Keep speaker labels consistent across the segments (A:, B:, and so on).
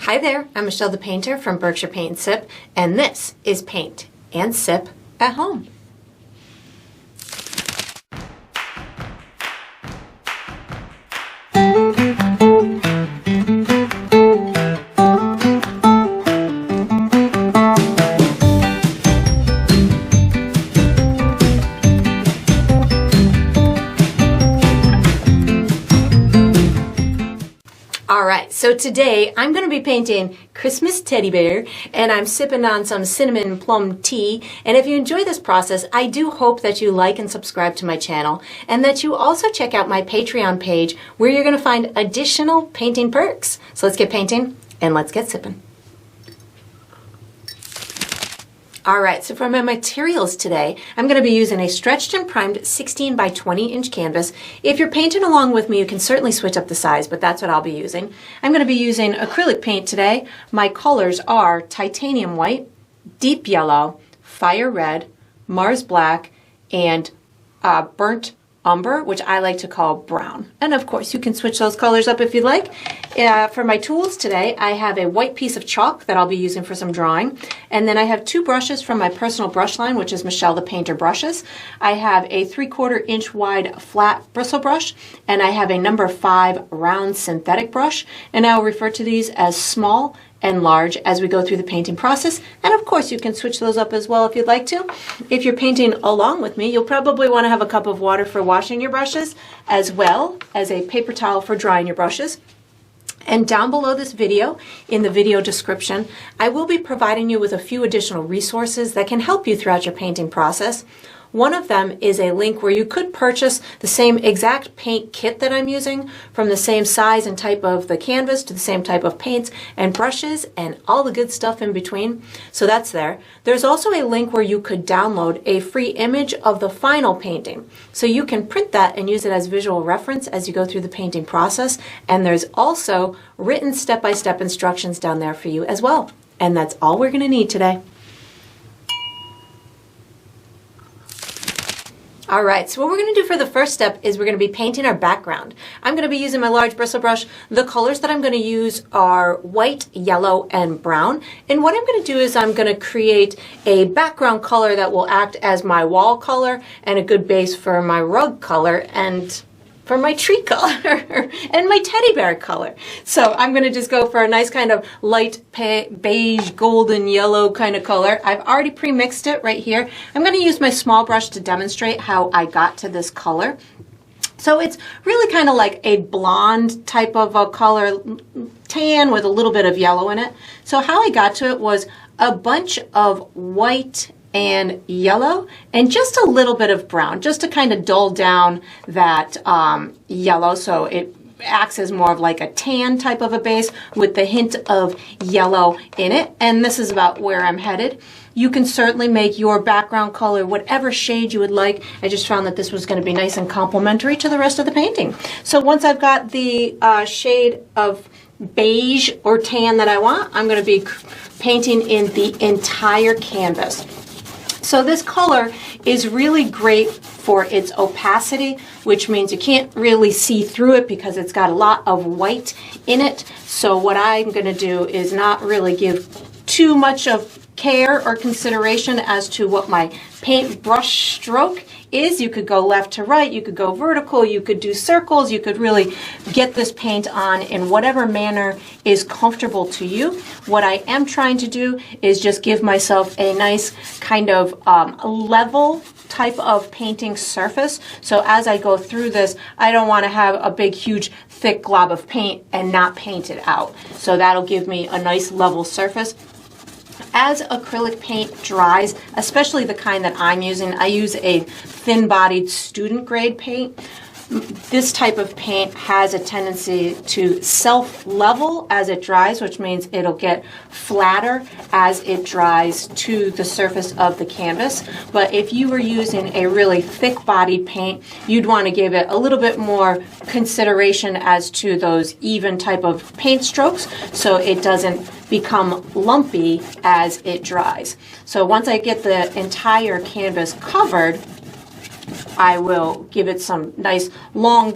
A: Hi there, I'm Michelle the Painter from Berkshire Paint and Sip, and this is Paint and Sip at Home. Alright, so today I'm going to be painting Christmas teddy bear, and I'm sipping on some cinnamon plum tea. And if you enjoy this process, I do hope that you like and subscribe to my channel, and that you also check out my Patreon page where you're going to find additional painting perks. So let's get painting and let's get sipping. Alright, so for my materials today, I'm going to be using a stretched and primed 16 by 20 inch canvas. If you're painting along with me, you can certainly switch up the size, but that's what I'll be using. I'm going to be using acrylic paint today. My colors are titanium white, deep yellow, fire red, Mars black, and burnt umber, which I like to call brown. And of course, you can switch those colors up if you'd like. For my tools today, I have a white piece of chalk that I'll be using for some drawing. And then I have two brushes from my personal brush line, which is Michelle the Painter brushes. I have a 3/4 inch wide flat bristle brush, and I have a number 5 round synthetic brush. And I'll refer to these as small and large as we go through the painting process. And of course, you can switch those up as well if you'd like to. If you're painting along with me, you'll probably want to have a cup of water for washing your brushes, as well as a paper towel for drying your brushes. And down below this video, in the video description, I will be providing you with a few additional resources that can help you throughout your painting process. One of them is a link where you could purchase the same exact paint kit that I'm using, from the same size and type of the canvas to the same type of paints and brushes and all the good stuff in between. So that's there. There's also a link where you could download a free image of the final painting. So you can print that and use it as visual reference as you go through the painting process. And there's also written step-by-step instructions down there for you as well. And that's all we're going to need today. Alright, so what we're going to do for the first step is we're going to be painting our background. I'm going to be using my large bristle brush. The colors that I'm going to use are white, yellow, and brown. And what I'm going to do is I'm going to create a background color that will act as my wall color and a good base for my rug color and for my tree color and my teddy bear color. So I'm going to just go for a nice kind of light beige, golden yellow kind of color. I've already pre-mixed it right here. I'm going to use my small brush to demonstrate how I got to this color. So it's really kind of like a blonde type of a color, tan with a little bit of yellow in it. So how I got to it was a bunch of white and yellow and just a little bit of brown, just to kind of dull down that yellow, so it acts as more of like a tan type of a base with the hint of yellow in it. And this is about where I'm headed. You can certainly make your background color whatever shade you would like. I just found that this was going to be nice and complementary to the rest of the painting. So once I've got the shade of beige or tan that I want, I'm going to be painting in the entire canvas. So this color is really great for its opacity, which means you can't really see through it because it's got a lot of white in it. So what I'm going to do is not really give too much of care or consideration as to what my paint brush stroke is. You could go left to right, you could go vertical, you could do circles, you could really get this paint on in whatever manner is comfortable to you. What I am trying to do is just give myself a nice kind of level type of painting surface. So as I go through this, I don't want to have a big, huge, thick glob of paint and not paint it out. So that'll give me a nice level surface. As acrylic paint dries, especially the kind that I'm using, I use a thin-bodied student grade paint. This type of paint has a tendency to self-level as it dries, which means it'll get flatter as it dries to the surface of the canvas. But if you were using a really thick-bodied paint, you'd want to give it a little bit more consideration as to those even type of paint strokes so it doesn't become lumpy as it dries. So once I get the entire canvas covered, I will give it some nice long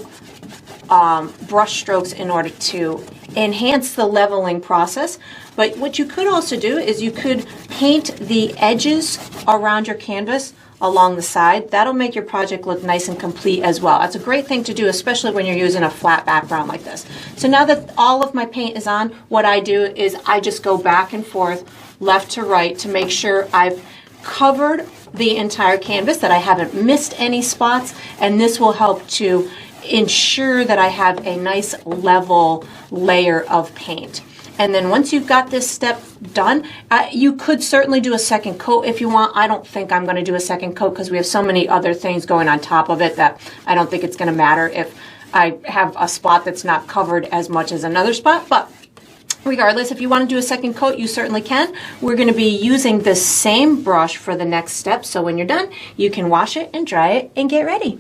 A: brush strokes in order to enhance the leveling process. But what you could also do is you could paint the edges around your canvas along the side. That'll make your project look nice and complete as well. That's a great thing to do, especially when you're using a flat background like this. So now that all of my paint is on, what I do is I just go back and forth, left to right, to make sure I've covered the entire canvas, that I haven't missed any spots, and this will help to ensure that I have a nice level layer of paint. And then once you've got this step done, you could certainly do a second coat if you want. I don't think I'm going to do a second coat because we have so many other things going on top of it that I don't think it's going to matter if I have a spot that's not covered as much as another spot. But regardless, if you want to do a second coat, you certainly can. We're going to be using the same brush for the next step. So when you're done, you can wash it and dry it and get ready.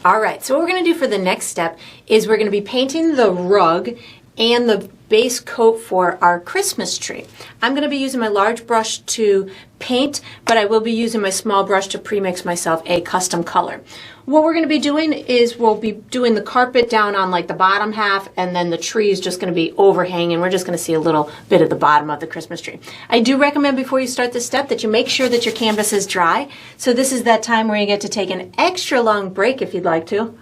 A: All right, so what we're going to do for the next step is we're going to be painting the rug and the base coat for our Christmas tree. I'm going to be using my large brush to paint, but I will be using my small brush to pre-mix myself a custom color. What we're going to be doing is we'll be doing the carpet down on like the bottom half, and then the tree is just going to be overhanging. We're just going to see a little bit of the bottom of the Christmas tree. I do recommend before you start this step that you make sure that your canvas is dry. So this is that time where you get to take an extra long break if you'd like to.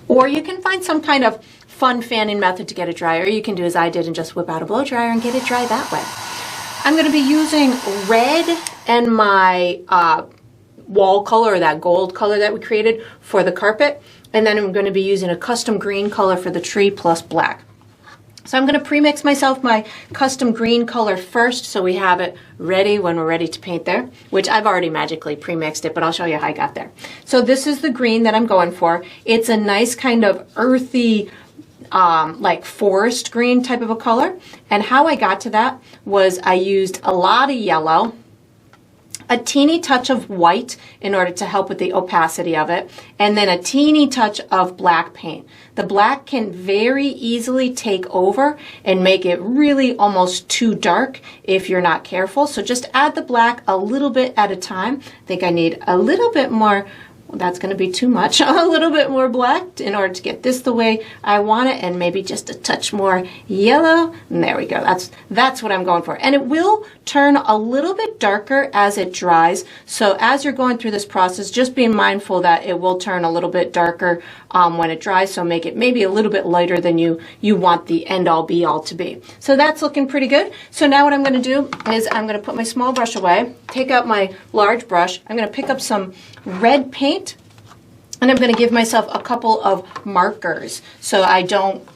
A: Or you can find some kind of fun fanning method to get it dry, or you can do as I did and just whip out a blow dryer and get it dry that way. I'm going to be using red and my wall color, or that gold color that we created for the carpet, and then I'm going to be using a custom green color for the tree plus black. So I'm going to pre-mix myself my custom green color first so we have it ready when we're ready to paint there, which I've already magically pre-mixed it, but I'll show you how I got there. So this is the green that I'm going for. It's a nice kind of earthy, like forest green type of a color. And how I got to that was I used a lot of yellow, a teeny touch of white in order to help with the opacity of it, and then a teeny touch of black paint. The black can very easily take over and make it really almost too dark if you're not careful. So just add the black a little bit at a time. I think I need a little bit more. That's going to be too much. A little bit more black in order to get this the way I want it, and maybe just a touch more yellow. And there we go. That's what I'm going for. And it will turn a little bit darker as it dries. So as you're going through this process, just being mindful that it will turn a little bit darker when it dries. So make it maybe a little bit lighter than you want the end all be all to be. So that's looking pretty good. So now what I'm going to do is I'm going to put my small brush away, take out my large brush. I'm going to pick up some red paint, and I'm going to give myself a couple of markers so I don't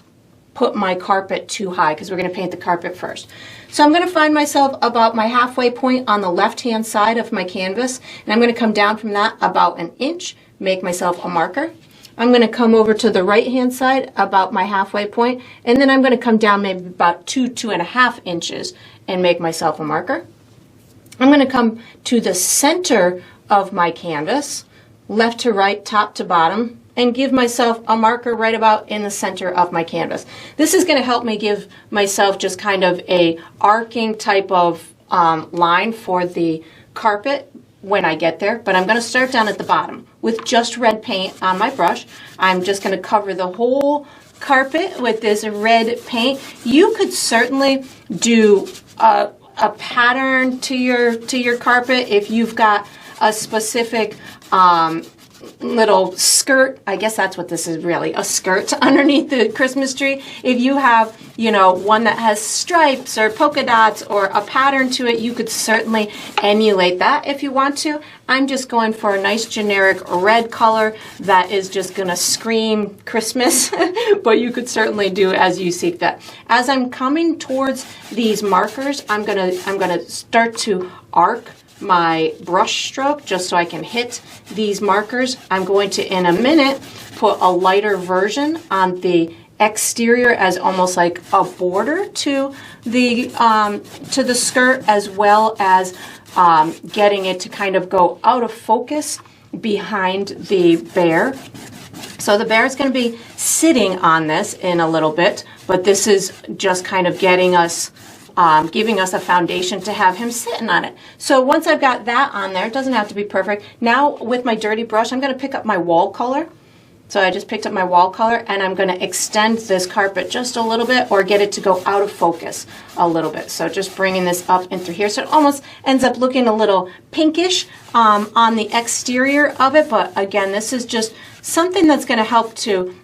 A: put my carpet too high, because we're going to paint the carpet first. So I'm going to find myself about my halfway point on the left-hand side of my canvas, and I'm going to come down from that about an inch, make myself a marker. I'm going to come over to the right-hand side about my halfway point, and then I'm going to come down maybe about 2.5 inches and make myself a marker. I'm going to come to the center of my canvas, left to right, top to bottom, and give myself a marker right about in the center of my canvas. This is going to help me give myself just kind of a arcing type of line for the carpet when I get there, but I'm going to start down at the bottom with just red paint on my brush. I'm just going to cover the whole carpet with this red paint. You could certainly do a pattern to your carpet if you've got a specific little skirt. I guess that's what this is really, a skirt underneath the Christmas tree. If you have, one that has stripes or polka dots or a pattern to it, you could certainly emulate that if you want to. I'm just going for a nice generic red color that is just going to scream Christmas, but you could certainly do as you see fit. As I'm coming towards these markers, I'm going to start to arc my brush stroke just so I can hit these markers. I'm going to, in a minute, put a lighter version on the exterior as almost like a border to the skirt, as well as getting it to kind of go out of focus behind the bear. So the bear is going to be sitting on this in a little bit, but this is just kind of getting us giving us a foundation to have him sitting on it. So once I've got that on there, it doesn't have to be perfect. Now with my dirty brush, I'm going to pick up my wall color, So I just picked up my wall color and I'm going to extend this carpet just a little bit or get it to go out of focus a little bit. So just bringing this up and through here. So it almost ends up looking a little pinkish on the exterior of it. But again, this is just something that's going to help to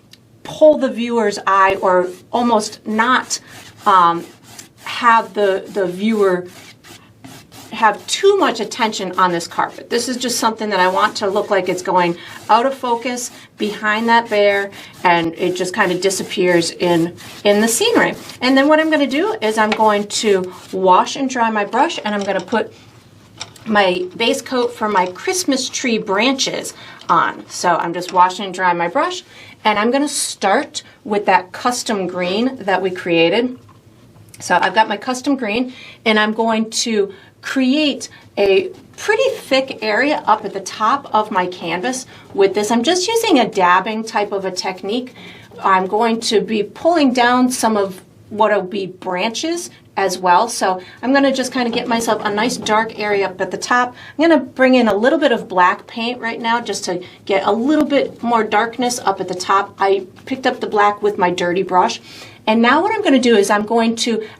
A: pull the viewer's eye or almost not have the viewer have too much attention on this carpet. This is just something that I want to look like it's going out of focus behind that bear and it just kind of disappears in the scenery. And then what I'm going to do is I'm going to wash and dry my brush and I'm going to put my base coat for my Christmas tree branches on. So I'm just washing and drying my brush and I'm going to start with that custom green that we created. So I've got my custom green and I'm going to create a pretty thick area up at the top of my canvas with this. I'm just using a dabbing type of a technique. I'm going to be pulling down some of what will be branches as well. So I'm going to just kind of get myself a nice dark area up at the top. I'm going to bring in a little bit of black paint right now just to get a little bit more darkness up at the top. I picked up the black with my dirty brush. And now what I'm going to do is I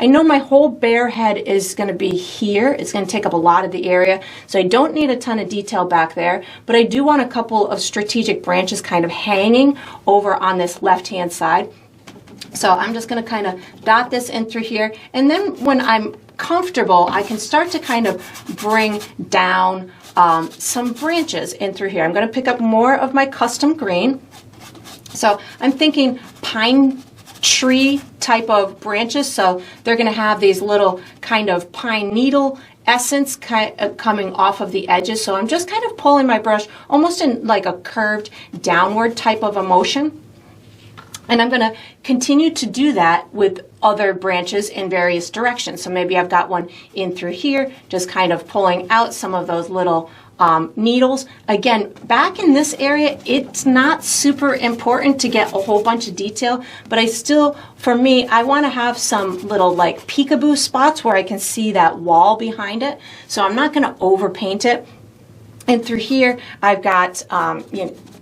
A: know my whole bear head is going to be here. It's going to take up a lot of the area. So I don't need a ton of detail back there, but I do want a couple of strategic branches kind of hanging over on this left-hand side. So I'm just going to kind of dot this in through here. And then when I'm comfortable, I can start to kind of bring down some branches in through here. I'm going to pick up more of my custom green. So I'm thinking pine tree type of branches, so they're going to have these little kind of pine needle essence coming off of the edges. So I'm just kind of pulling my brush almost in like a curved downward type of a motion. And I'm going to continue to do that with other branches in various directions. So maybe I've got one in through here, just kind of pulling out some of those little needles. Again, back in this area, it's not super important to get a whole bunch of detail, but for me, I want to have some little like peekaboo spots where I can see that wall behind it. So I'm not going to overpaint it. And through here, I've got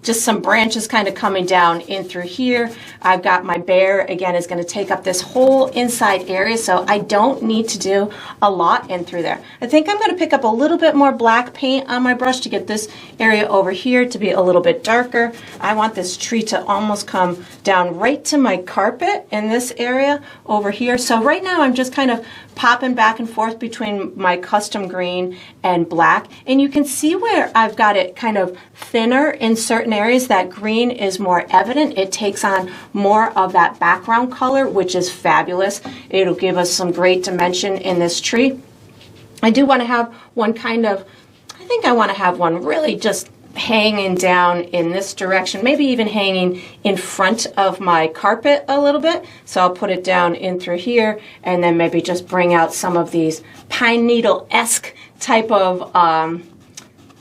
A: just some branches kind of coming down in through here. I've got my bear, again, is going to take up this whole inside area, so I don't need to do a lot in through there. I think I'm going to pick up a little bit more black paint on my brush to get this area over here to be a little bit darker. I want this tree to almost come down right to my carpet in this area over here. So right now I'm just kind of popping back and forth between my custom green and black, and you can see where I've got it kind of thinner in certain areas. That green is more evident. It takes on more of that background color, which is fabulous. It'll give us some great dimension in this tree. I do want to have one I think I want to have one really just hanging down in this direction, maybe even hanging in front of my carpet a little bit. So I'll put it down in through here and then maybe just bring out some of these pine needle-esque type of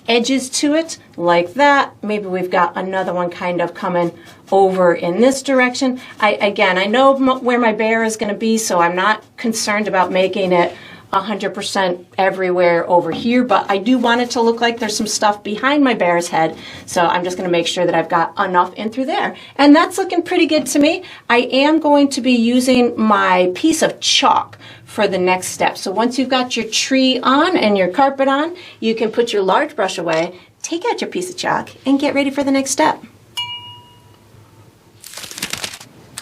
A: edges to it like that. Maybe we've got another one kind of coming over in this direction. Again, I know where my bear is going to be, so I'm not concerned about making it 100% everywhere over here, but I do want it to look like there's some stuff behind my bear's head, so I'm just going to make sure that I've got enough in through there. And that's looking pretty good to me. I am going to be using my piece of chalk for the next step. So once you've got your tree on and your carpet on, you can put your large brush away, take out your piece of chalk, and get ready for the next step.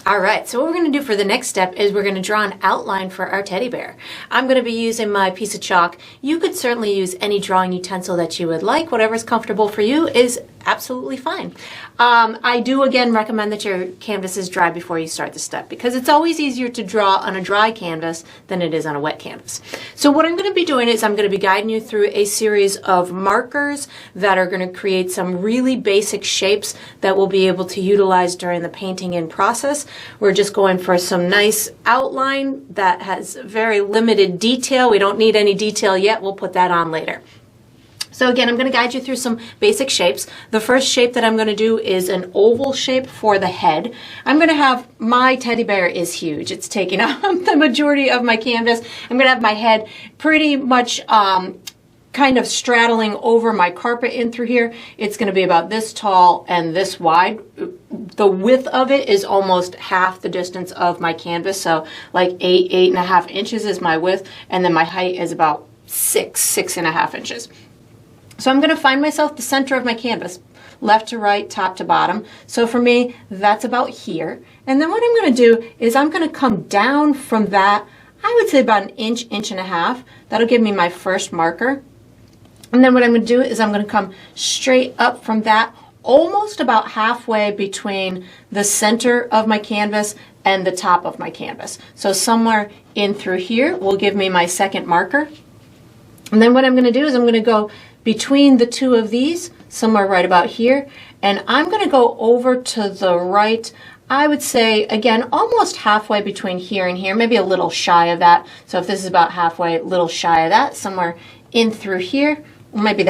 A: All right, so what we're going to do for the next step is we're going to draw an outline for our teddy bear. I'm going to be using my piece of chalk. You could certainly use any drawing utensil that you would like. Whatever's comfortable for you is absolutely fine. I do again recommend that your canvas is dry before you start the step, because it's always easier to draw on a dry canvas than it is on a wet canvas. So what I'm going to be doing is I'm going to be guiding you through a series of markers that are going to create some really basic shapes that we'll be able to utilize during the painting in process. We're just going for some nice outline that has very limited detail. We don't need any detail yet. We'll put that on later. So again, I'm going to guide you through some basic shapes. The first shape that I'm going to do is an oval shape for the head. I'm going to have, my teddy bear is huge. It's taking up the majority of my canvas. I'm going to have my head pretty much kind of straddling over my carpet in through here. It's going to be about this tall and this wide the width of it is almost half the distance of my canvas. So like 8.5 inches is my width, and then my height is about 6.5 inches. So I'm going to find myself the center of my canvas, left to right, top to bottom. So for me, that's about here. And then what I'm going to do is I'm going to come down from that, I would say about an inch, inch and a half. That'll give me my first marker. And then what I'm going to do is I'm going to come straight up from that, almost about halfway between the center of my canvas and the top of my canvas. So somewhere in through here will give me my second marker. And then what I'm going to do is I'm going to go between the two of these, somewhere right about here, and I'm going to go over to the right, I would say, again, almost halfway between here and here, maybe a little shy of that. So if this is about halfway, a little shy of that, somewhere in through here, maybe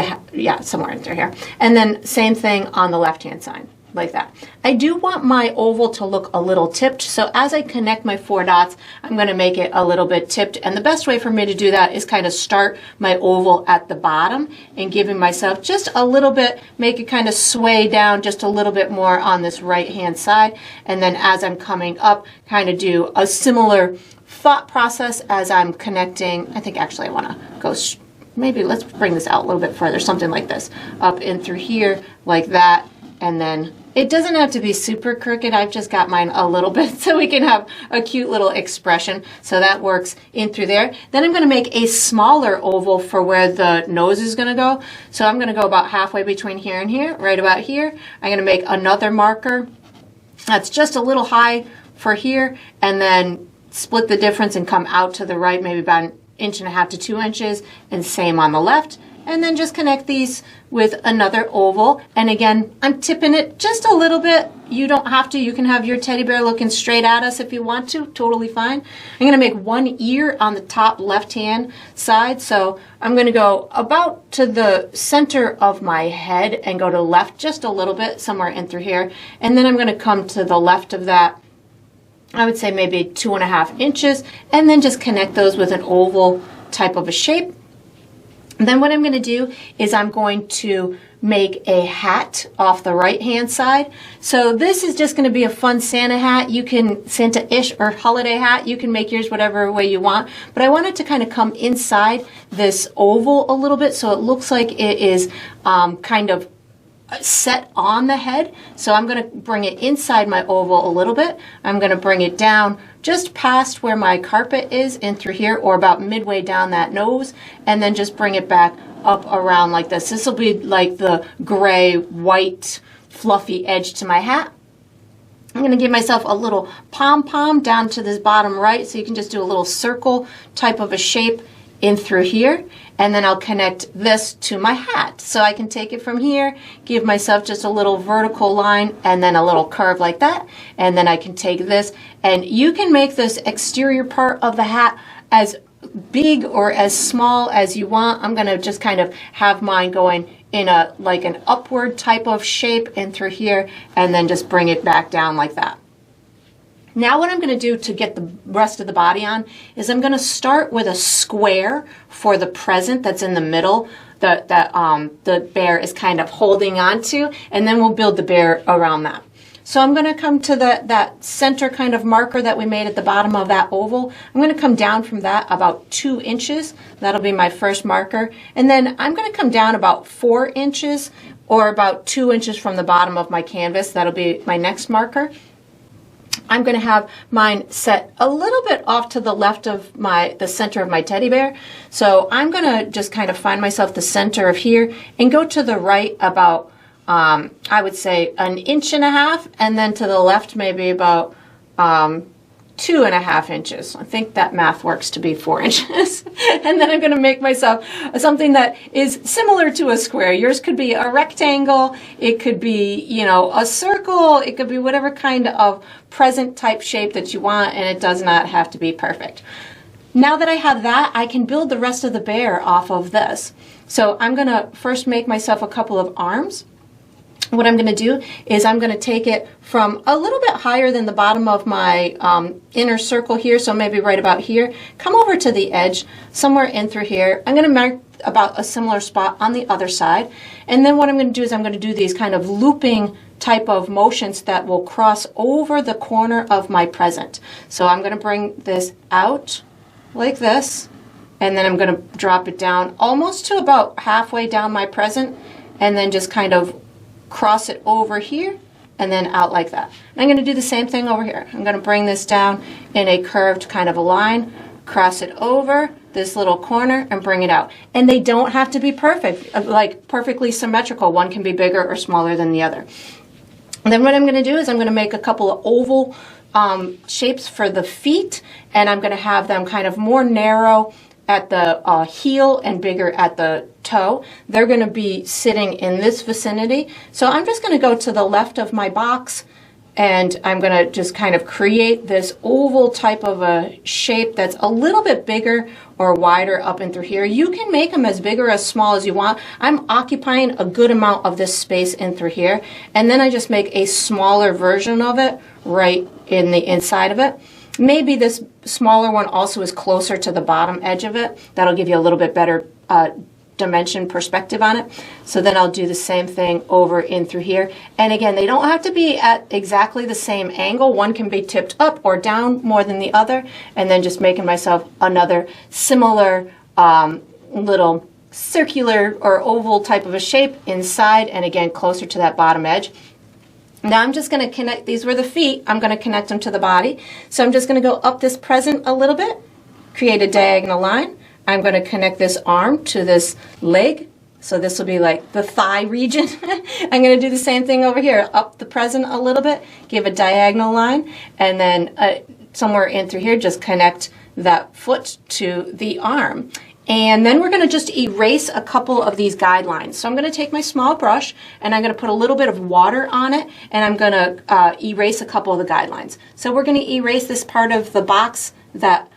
A: somewhere in through here. And then same thing on the left-hand side, like that. I do want my oval to look a little tipped, so as I connect my 4 dots, I'm going to make it a little bit tipped. And the best way for me to do that is kind of start my oval at the bottom and giving myself just a little bit, make it kind of sway down just a little bit more on this right-hand side. And then as I'm coming up, kind of do a similar thought process as I'm connecting. I think actually I want to go maybe let's bring this out a little bit further, something like this, up in through here, like that, and then it doesn't have to be super crooked. I've just got mine a little bit so we can have a cute little expression. So that works in through there. Then I'm going to make a smaller oval for where the nose is going to go. So I'm going to go about halfway between here and here, right about here. I'm going to make another marker that's just a little high for here, and then split the difference and come out to the right, maybe about 1.5 to 2 inches, and same on the left. And then just connect these with another oval. And again, I'm tipping it just a little bit. You don't have to. You can have your teddy bear looking straight at us if you want to. Totally fine. I'm going to make one ear on the top left-hand side. So I'm going to go about to the center of my head and go to the left just a little bit, somewhere in through here. And then I'm going to come to the left of that, I would say maybe 2.5 inches, and then just connect those with an oval type of a shape. And then what I'm going to do is I'm going to make a hat off the right hand side. So this is just going to be a fun Santa hat. You can, Santa-ish or holiday hat, you can make yours whatever way you want. But I want it to kind of come inside this oval a little bit so it looks like it is kind of set on the head. So I'm going to bring it inside my oval a little bit. I'm going to bring it down just past where my carpet is in through here, or about midway down that nose, and then just bring it back up around like this. This will be like the gray, white, fluffy edge to my hat. I'm going to give myself a little pom-pom down to this bottom right, so you can just do a little circle type of a shape in through here, and then I'll connect this to my hat. So I can take it from here, give myself just a little vertical line and then a little curve like that, and then I can take this, and you can make this exterior part of the hat as big or as small as you want. I'm going to just kind of have mine going in a like an upward type of shape in through here, and then just bring it back down like that. Now what I'm going to do to get the rest of the body on is I'm going to start with a square for the present that's in the middle that the bear is kind of holding on to, and then we'll build the bear around that. So I'm going to come to that center kind of marker that we made at the bottom of that oval. I'm going to come down from that about 2 inches. That'll be my first marker. And then I'm going to come down about 4 inches, or about 2 inches from the bottom of my canvas. That'll be my next marker. I'm going to have mine set a little bit off to the left of the center of my teddy bear. So I'm going to just kind of find myself the center of here and go to the right about, I would say 1.5 inches, and then to the left maybe about 2.5 inches. I think that math works to be 4 inches. And then I'm going to make myself something that is similar to a square. Yours could be a rectangle. It could be, you know, a circle. It could be whatever kind of present type shape that you want, and it does not have to be perfect. Now that I have that, I can build the rest of the bear off of this. So I'm going to first make myself a couple of arms. What I'm going to do is I'm going to take it from a little bit higher than the bottom of my inner circle here, so maybe right about here, come over to the edge, somewhere in through here. I'm going to mark about a similar spot on the other side, and then what I'm going to do is I'm going to do these kind of looping type of motions that will cross over the corner of my present. So I'm going to bring this out like this, and then I'm going to drop it down almost to about halfway down my present, and then just kind of cross it over here and then out like that. And I'm going to do the same thing over here. I'm going to bring this down in a curved kind of a line, cross it over this little corner and bring it out. And they don't have to be perfect, like perfectly symmetrical. One can be bigger or smaller than the other. And then what I'm going to do is I'm going to make a couple of oval shapes for the feet, and I'm going to have them kind of more narrow at the heel and bigger at the toe. They're going to be sitting in this vicinity. So I'm just going to go to the left of my box, and I'm going to just kind of create this oval type of a shape that's a little bit bigger or wider up and through here. You can make them as big or as small as you want. I'm occupying a good amount of this space in through here, and then I just make a smaller version of it right in the inside of it. Maybe this smaller one also is closer to the bottom edge of it. That'll give you a little bit better dimension perspective on it. So then I'll do the same thing over in through here. And again, they don't have to be at exactly the same angle. One can be tipped up or down more than the other. And then just making myself another similar little circular or oval type of a shape inside, and again, closer to that bottom edge. Now I'm just going to connect, these were the feet, I'm going to connect them to the body. So I'm just going to go up this present a little bit, create a diagonal line. I'm going to connect this arm to this leg. So this will be like the thigh region. I'm going to do the same thing over here, up the present a little bit, give a diagonal line, and then somewhere in through here, just connect that foot to the arm. And then we're going to just erase a couple of these guidelines. So I'm going to take my small brush and I'm going to put a little bit of water on it, and I'm going to erase a couple of the guidelines. So we're going to erase this part of the box that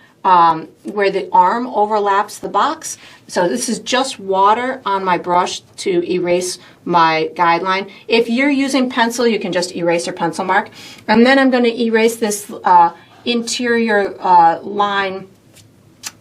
A: where the arm overlaps the box. So this is just water on my brush to erase my guideline. If you're using pencil, you can just erase your pencil mark. And then I'm going to erase this interior line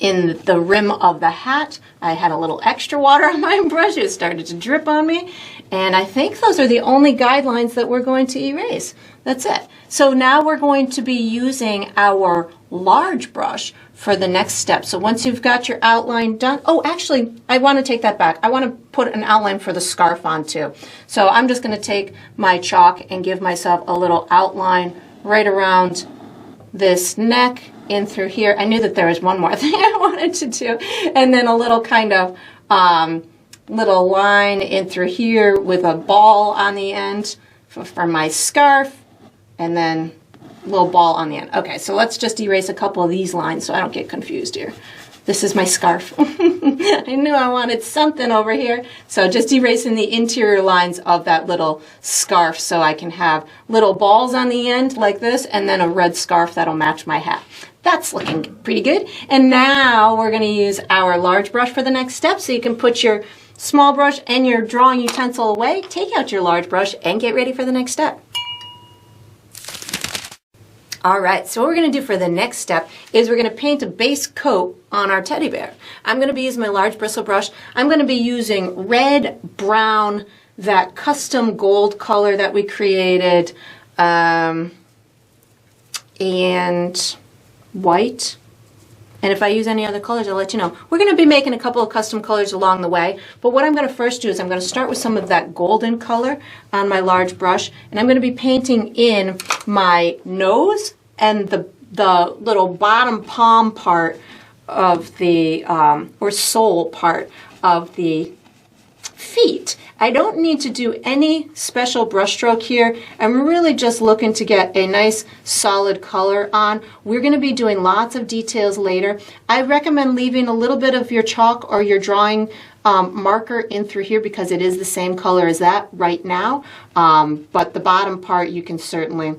A: in the rim of the hat. I had a little extra water on my brush. It started to drip on me. And I think those are the only guidelines that we're going to erase. That's it. So now we're going to be using our large brush for the next step. So once you've got your outline done, oh, actually, I want to take that back. I want to put an outline for the scarf on too. So I'm just going to take my chalk and give myself a little outline right around this neck in through here. I knew that there was one more thing I wanted to do, and then a little kind of little line in through here with a ball on the end for my scarf, and then a little ball on the end. Okay, so let's just erase a couple of these lines so I don't get confused here. This is my scarf. I knew I wanted something over here. So just erasing the interior lines of that little scarf so I can have little balls on the end like this, and then a red scarf that'll match my hat. That's looking pretty good. And now we're going to use our large brush for the next step. So you can put your small brush and your drawing utensil away, take out your large brush, and get ready for the next step. All right, so what we're going to do for the next step is we're going to paint a base coat on our teddy bear. I'm going to be using my large bristle brush. I'm going to be using red, brown, that custom gold color that we created, and white. And if I use any other colors, I'll let you know. We're going to be making a couple of custom colors along the way, but what I'm going to first do is I'm going to start with some of that golden color on my large brush, and I'm going to be painting in my nose and the little bottom palm part of the, or sole part of the feet. I don't need to do any special brush stroke here. I'm really just looking to get a nice solid color on. We're going to be doing lots of details later. I recommend leaving a little bit of your chalk or your drawing marker in through here because it is the same color as that right now. But the bottom part you can certainly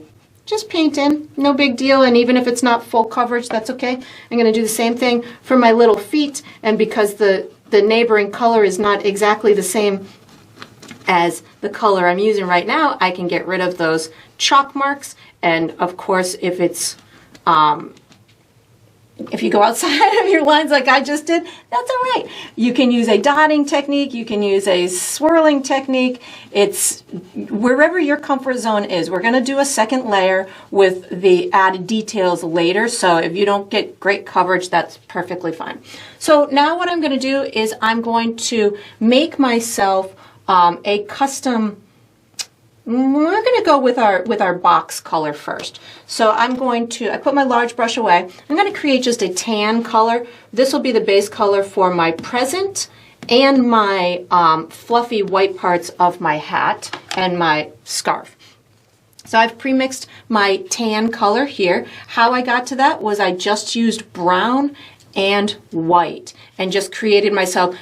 A: just paint in, no big deal, and even if it's not full coverage, that's okay. I'm going to do the same thing for my little feet, and because the neighboring color is not exactly the same as the color I'm using right now, I can get rid of those chalk marks. And of course, if it's If you go outside of your lines like I just did, that's all right. You can use a dotting technique. You can use a swirling technique. It's wherever your comfort zone is. We're going to do a second layer with the added details later. So if you don't get great coverage, that's perfectly fine. So now what I'm going to do is I'm going to make myself a custom. We're going to go with our box color first. So I put my large brush away. I'm going to create just a tan color. This will be the base color for my present and my fluffy white parts of my hat and my scarf. So I've pre-mixed my tan color here. How I got to that was I just used brown and white and just created myself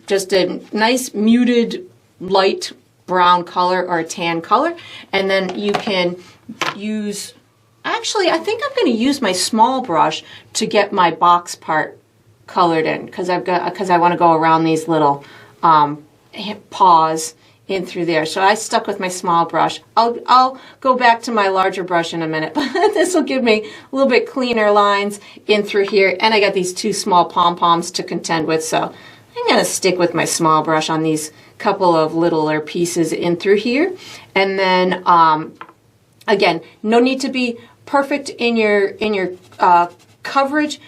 A: just a nice muted light brown color or a tan color. And then you can use, actually I think I'm going to use my small brush to get my box part colored in because I want to go around these little paws in through there. So I stuck with my small brush. I'll go back to my larger brush in a minute, but this will give me a little bit cleaner lines in through here. And I got these two small pom-poms to contend with, so I'm going to stick with my small brush on these couple of littler pieces in through here. And then again, no need to be perfect in your coverage.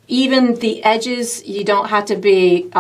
A: Even the edges, you don't have to be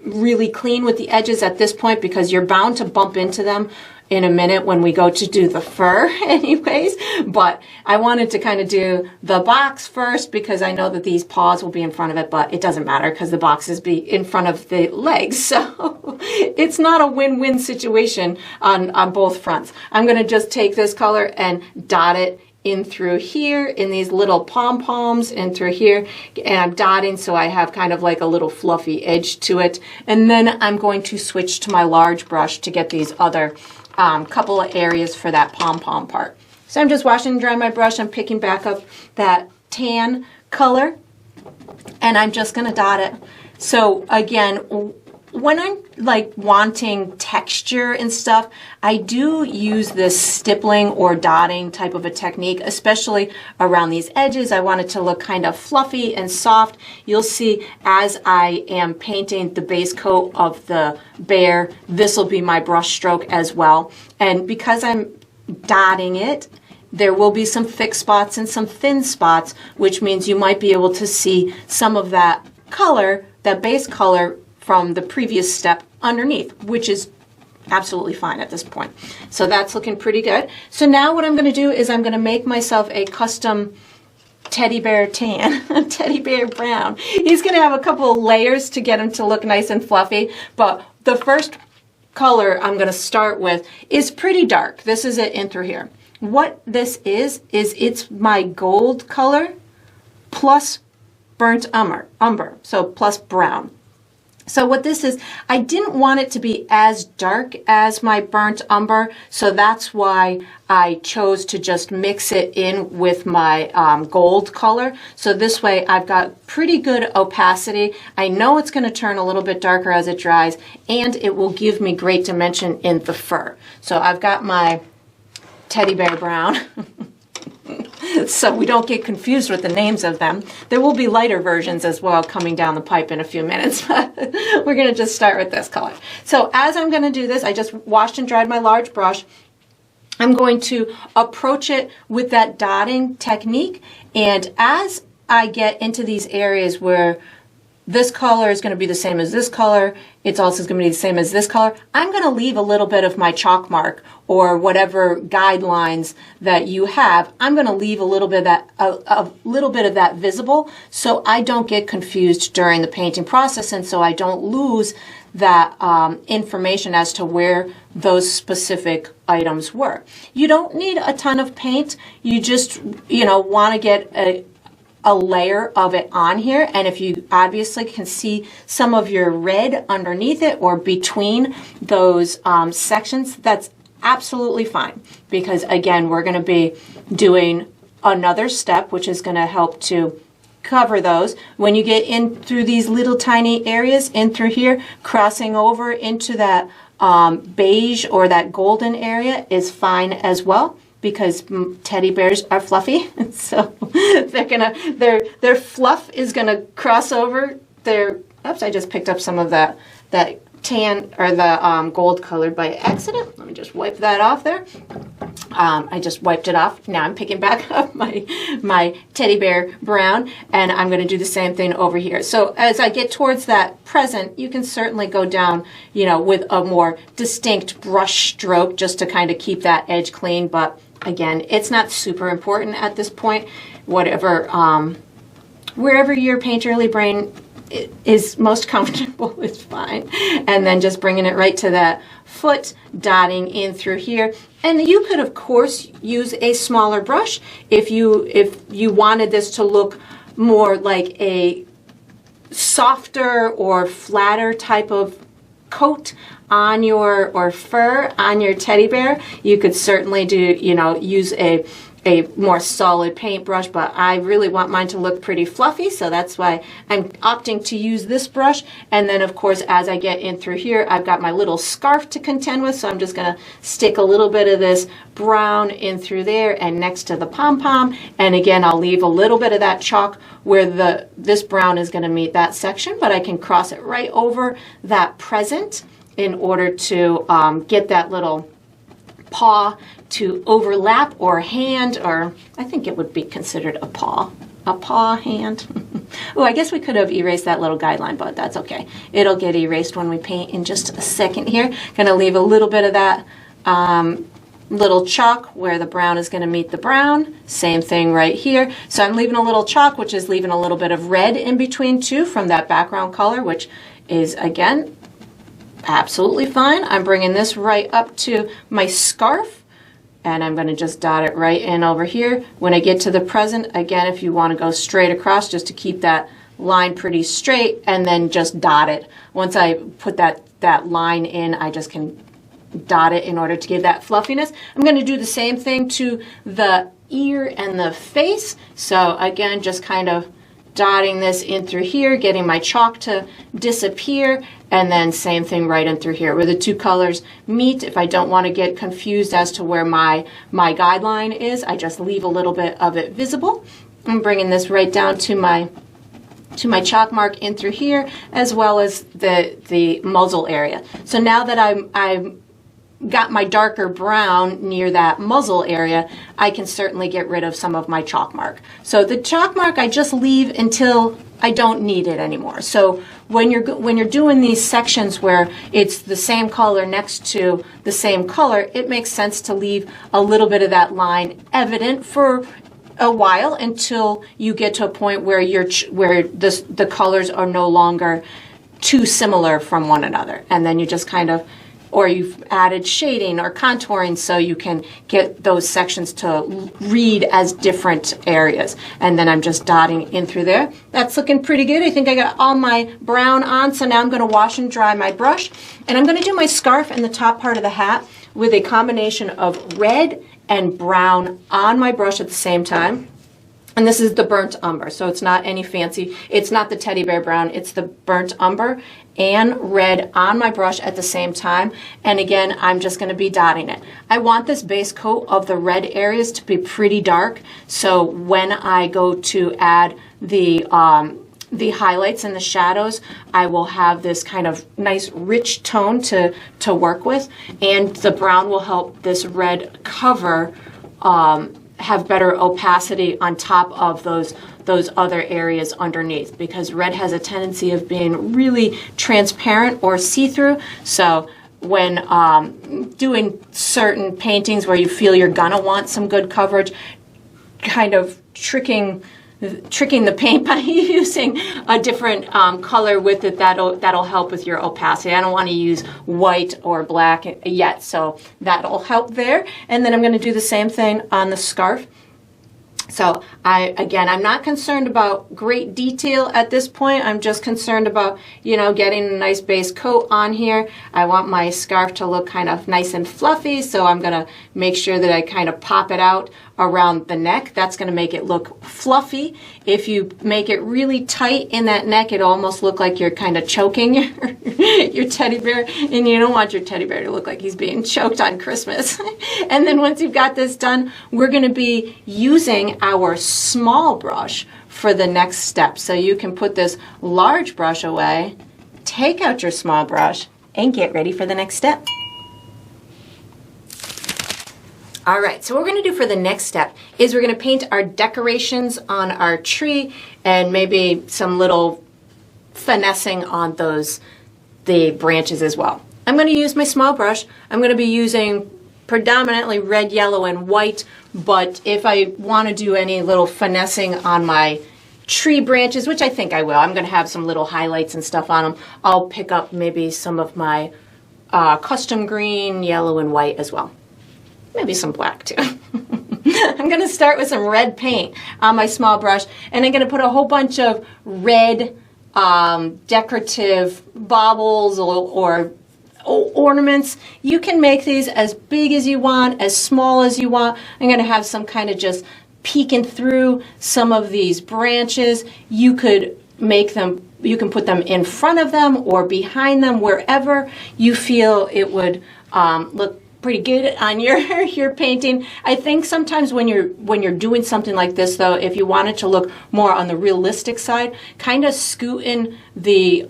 A: really clean with the edges at this point because you're bound to bump into them in a minute when we go to do the fur anyways. But I wanted to kind of do the box first because I know that these paws will be in front of it, but it doesn't matter because the boxes be in front of the legs. So it's not a win-win situation on both fronts. I'm going to just take this color and dot it in through here in these little pom-poms in through here, and I'm dotting so I have kind of like a little fluffy edge to it. And then I'm going to switch to my large brush to get these other couple of areas for that pom-pom part. So I'm just washing and drying my brush. I'm picking back up that tan color and I'm just going to dot it. So again, when I'm like wanting texture and stuff, I do use this stippling or dotting type of a technique, especially around these edges. I want it to look kind of fluffy and soft. You'll see as I am painting the base coat of the bear, this will be my brush stroke as well. And because I'm dotting it, there will be some thick spots and some thin spots, which means you might be able to see some of that color, that base color from the previous step underneath, which is absolutely fine at this point. So that's looking pretty good. So now what I'm going to do is I'm going to make myself a custom teddy bear tan, teddy bear brown. He's going to have a couple of layers to get him to look nice and fluffy, but the first color I'm going to start with is pretty dark. This is it in through here. What this is it's my gold color plus burnt umber, so plus brown. So what this is, I didn't want it to be as dark as my burnt umber, so that's why I chose to just mix it in with my gold color. So this way I've got pretty good opacity. I know it's going to turn a little bit darker as it dries, and it will give me great dimension in the fur. So I've got my teddy bear brown. So we don't get confused with the names of them. There will be lighter versions as well coming down the pipe in a few minutes, but we're going to just start with this color. So as I'm going to do this, I just washed and dried my large brush. I'm going to approach it with that dotting technique, and as I get into these areas where this color is going to be the same as this color, it's also going to be the same as this color, I'm going to leave a little bit of my chalk mark or whatever guidelines that you have. I'm going to leave a little bit of that visible so I don't get confused during the painting process, and so I don't lose that information as to where those specific items were. You don't need a ton of paint. You just, want to get a layer of it on here, and if you obviously can see some of your red underneath it or between those sections, that's absolutely fine, because again we're going to be doing another step which is going to help to cover those. When you get in through these little tiny areas in through here, crossing over into that beige or that golden area is fine as well, because teddy bears are fluffy, so their fluff is gonna cross over their, oops, I just picked up some of that tan or the gold colored by accident. Let me just wipe that off there. I just wiped it off. Now I'm picking back up my teddy bear brown, and I'm going to do the same thing over here. So as I get towards that present, you can certainly go down, you know, with a more distinct brush stroke just to kind of keep that edge clean. But again, it's not super important at this point. Whatever, wherever your painterly brain is most comfortable is fine. And then just bringing it right to that foot, dotting in through here. And you could, of course, use a smaller brush if you wanted this to look more like a softer or flatter type of coat on your, or fur on your teddy bear. You could certainly do, you know, use a more solid paintbrush, but I really want mine to look pretty fluffy, so that's why I'm opting to use this brush. And then, of course, as I get in through here, I've got my little scarf to contend with, so I'm just going to stick a little bit of this brown in through there and next to the pom-pom. And again, I'll leave a little bit of that chalk where this brown is going to meet that section, but I can cross it right over that present in order to get that little paw to overlap, or hand, or I think it would be considered a paw hand. Oh, I guess we could have erased that little guideline, but that's okay. It'll get erased when we paint in just a second here. Gonna leave a little bit of that little chalk where the brown is gonna meet the brown. Same thing right here. So I'm leaving a little chalk, which is leaving a little bit of red in between too from that background color, which is, again, absolutely fine. I'm bringing this right up to my scarf, and I'm going to just dot it right in over here. When I get to the present, again, if you want to go straight across just to keep that line pretty straight, and then just dot it. Once I put that line in, I just can dot it in order to give that fluffiness. I'm going to do the same thing to the ear and the face. So again, just kind of dotting this in through here, getting my chalk to disappear, and then same thing right in through here where the two colors meet. If I don't want to get confused as to where my guideline is, I just leave a little bit of it visible. I'm bringing this right down to my chalk mark in through here, as well as the muzzle area. So now that I'm got my darker brown near that muzzle area, I can certainly get rid of some of my chalk mark. So the chalk mark I just leave until I don't need it anymore. So when you're doing these sections where it's the same color next to the same color, it makes sense to leave a little bit of that line evident for a while until you get to a point where the colors are no longer too similar from one another, and then you just kind of, or you've added shading or contouring so you can get those sections to read as different areas. And then I'm just dotting in through there. That's looking pretty good. I think I got all my brown on, so now I'm going to wash and dry my brush. And I'm going to do my scarf and the top part of the hat with a combination of red and brown on my brush at the same time. And this is the burnt umber, so it's not any fancy, it's not the teddy bear brown, it's the burnt umber and red on my brush at the same time. And again, I'm just going to be dotting it. I want this base coat of the red areas to be pretty dark, so when I go to add the highlights and the shadows, I will have this kind of nice rich tone to work with, and the brown will help this red cover have better opacity on top of those other areas underneath, because red has a tendency of being really transparent or see-through. So when doing certain paintings where you feel you're gonna want some good coverage, kind of tricking the paint by using a different color with it, that'll help with your opacity. I don't want to use white or black yet, so that'll help there. And then I'm going to do the same thing on the scarf. So I'm not concerned about great detail at this point. I'm just concerned about, getting a nice base coat on here. I want my scarf to look kind of nice and fluffy, so I'm going to make sure that I kind of pop it out around the neck. That's going to make it look fluffy. If you make it really tight in that neck, it almost look like you're kind of choking your teddy bear, and you don't want your teddy bear to look like he's being choked on Christmas. And then once you've got this done, we're going to be using our small brush for the next step. So you can put this large brush away, take out your small brush, and get ready for the next step. All right, so what we're going to do for the next step is we're going to paint our decorations on our tree and maybe some little finessing on the branches as well. I'm going to use my small brush. I'm going to be using predominantly red, yellow, and white, but if I want to do any little finessing on my tree branches, which I think I will, I'm going to have some little highlights and stuff on them, I'll pick up maybe some of my custom green, yellow, and white as well. Maybe some black too. I'm going to start with some red paint on my small brush, and I'm going to put a whole bunch of red decorative baubles or ornaments. You can make these as big as you want, as small as you want. I'm going to have some kind of just peeking through some of these branches. You could make them, you can put them in front of them or behind them, wherever you feel it would look pretty good on your painting. I think sometimes when you're doing something like this, though, if you want it to look more on the realistic side, kind of scooting the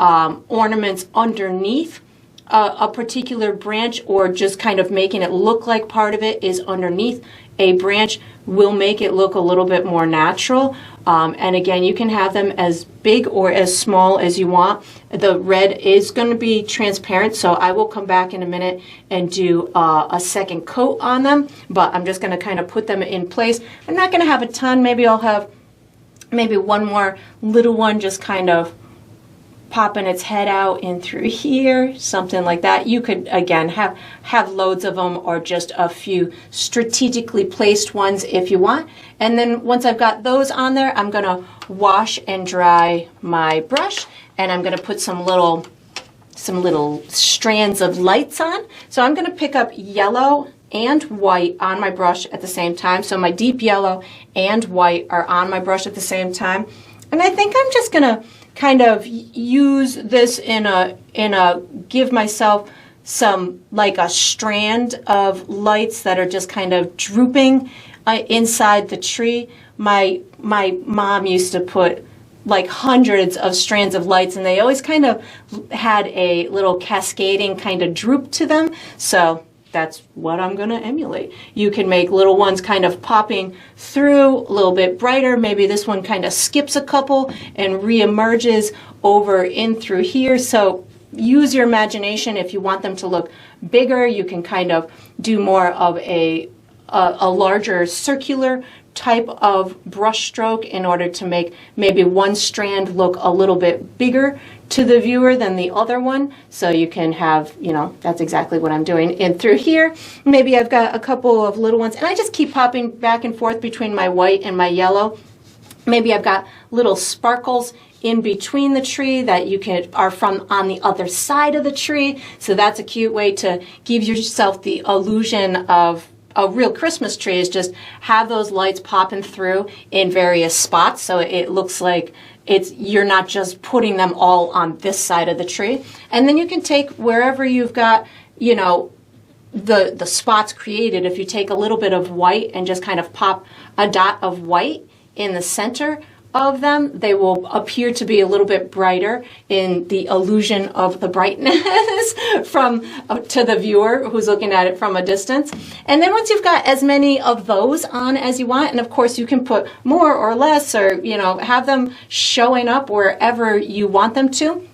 A: ornaments underneath a particular branch, or just kind of making it look like part of it is underneath a branch, will make it look a little bit more natural. And again, you can have them as big or as small as you want. The red is going to be transparent, so I will come back in a minute and do a second coat on them, but I'm just going to kind of put them in place. I'm not going to have a ton. Maybe I'll have maybe one more little one just kind of popping its head out in through here, something like that. You could, again, have loads of them or just a few strategically placed ones if you want. And then once I've got those on there, I'm going to wash and dry my brush, and I'm going to put some little strands of lights on. So I'm going to pick up yellow and white on my brush at the same time. So my deep yellow and white are on my brush at the same time. And I think I'm just going to kind of use this in a give myself some, like a strand of lights that are just kind of drooping inside the tree. My mom used to put like hundreds of strands of lights, and they always kind of had a little cascading kind of droop to them. So that's what I'm going to emulate. You can make little ones kind of popping through a little bit brighter. Maybe this one kind of skips a couple and reemerges over in through here. So use your imagination. If you want them to look bigger, you can kind of do more of a larger circular type of brush stroke in order to make maybe one strand look a little bit bigger to the viewer than the other one. So you can have, that's exactly what I'm doing. And through here, maybe I've got a couple of little ones, and I just keep popping back and forth between my white and my yellow. Maybe I've got little sparkles in between the tree that are from on the other side of the tree. So that's a cute way to give yourself the illusion of a real Christmas tree, is just have those lights popping through in various spots, so it looks like you're not just putting them all on this side of the tree. And then you can take wherever you've got, the spots created. If you take a little bit of white and just kind of pop a dot of white in the center of them, they will appear to be a little bit brighter in the illusion of the brightness to the viewer who's looking at it from a distance. And then once you've got as many of those on as you want, and of course you can put more or less, or have them showing up wherever you want them to.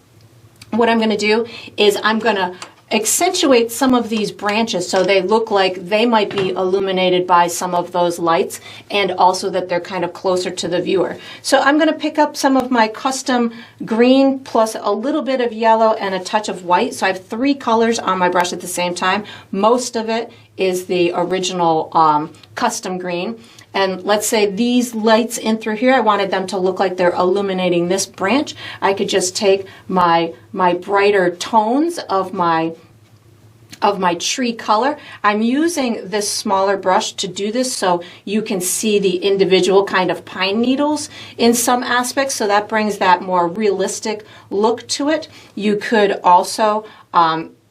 A: What I'm going to do is I'm going to accentuate some of these branches so they look like they might be illuminated by some of those lights, and also that they're kind of closer to the viewer. So I'm going to pick up some of my custom green plus a little bit of yellow and a touch of white. So I have 3 colors on my brush at the same time. Most of it is the original custom green. And let's say these lights in through here, I wanted them to look like they're illuminating this branch. I could just take my brighter tones of my of my tree color. I'm using this smaller brush to do this so you can see the individual kind of pine needles in some aspects, so that brings that more realistic look to it. You could also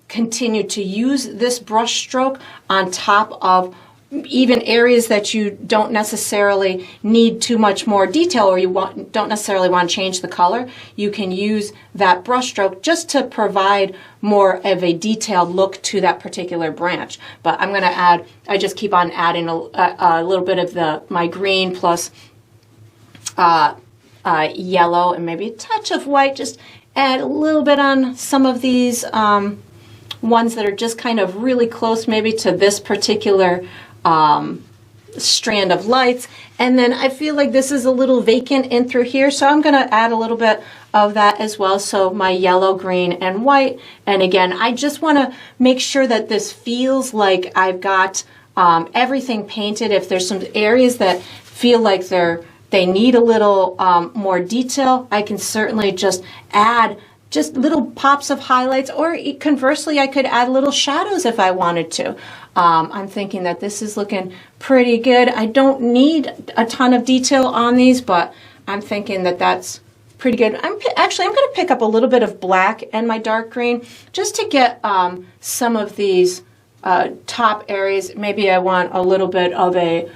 A: continue to use this brush stroke on top of even areas that you don't necessarily need too much more detail, or you don't necessarily want to change the color. You can use that brush stroke just to provide more of a detailed look to that particular branch. But I'm going to add, I just keep on adding a little bit of my green plus yellow and maybe a touch of white. Just add a little bit on some of these ones that are just kind of really close maybe to this particular strand of lights. And then I feel like this is a little vacant in through here, so I'm going to add a little bit of that as well. So my yellow, green, and white. And again, I just want to make sure that this feels like I've got everything painted. If there's some areas that feel like they need a little more detail, I can certainly just add just little pops of highlights, or conversely, I could add little shadows if I wanted to. I'm thinking that this is looking pretty good. I don't need a ton of detail on these, but I'm thinking that that's pretty good. I'm going to pick up a little bit of black and my dark green just to get some of these top areas. Maybe I want a little bit of a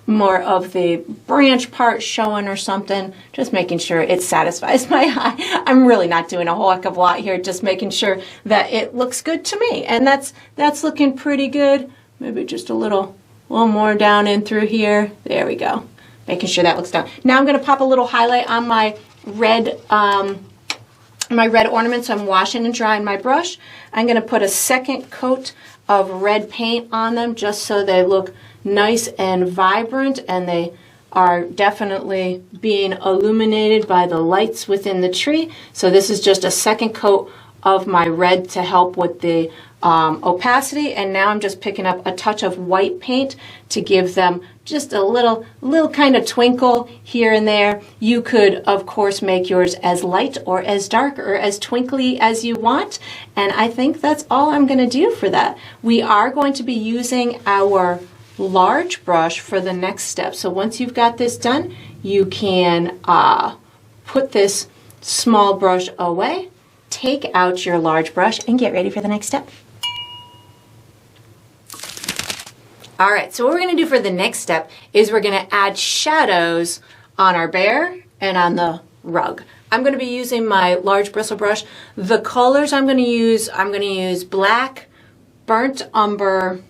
A: more of the branch part showing or something, just making sure it satisfies my eye. I'm really not doing a whole heck of a lot here, just making sure that it looks good to me. And that's looking pretty good. Maybe just a little more down in through here. There we go. Making sure that looks done. Now I'm going to pop a little highlight on my red ornaments. I'm washing and drying my brush. I'm going to put a second coat of red paint on them just so they look nice and vibrant, and they are definitely being illuminated by the lights within the tree. So this is just a second coat of my red to help with the opacity. And now I'm just picking up a touch of white paint to give them just a little kind of twinkle here and there. You could, of course, make yours as light or as dark or as twinkly as you want. And I think that's all I'm going to do for that. We are going to be using our large brush for the next step. So once you've got this done, you can put this small brush away, take out your large brush, and get ready for the next step. All right, so what we're going to do for the next step is we're going to add shadows on our bear and on the rug. I'm going to be using my large bristle brush. The colors I'm going to use black, burnt umber,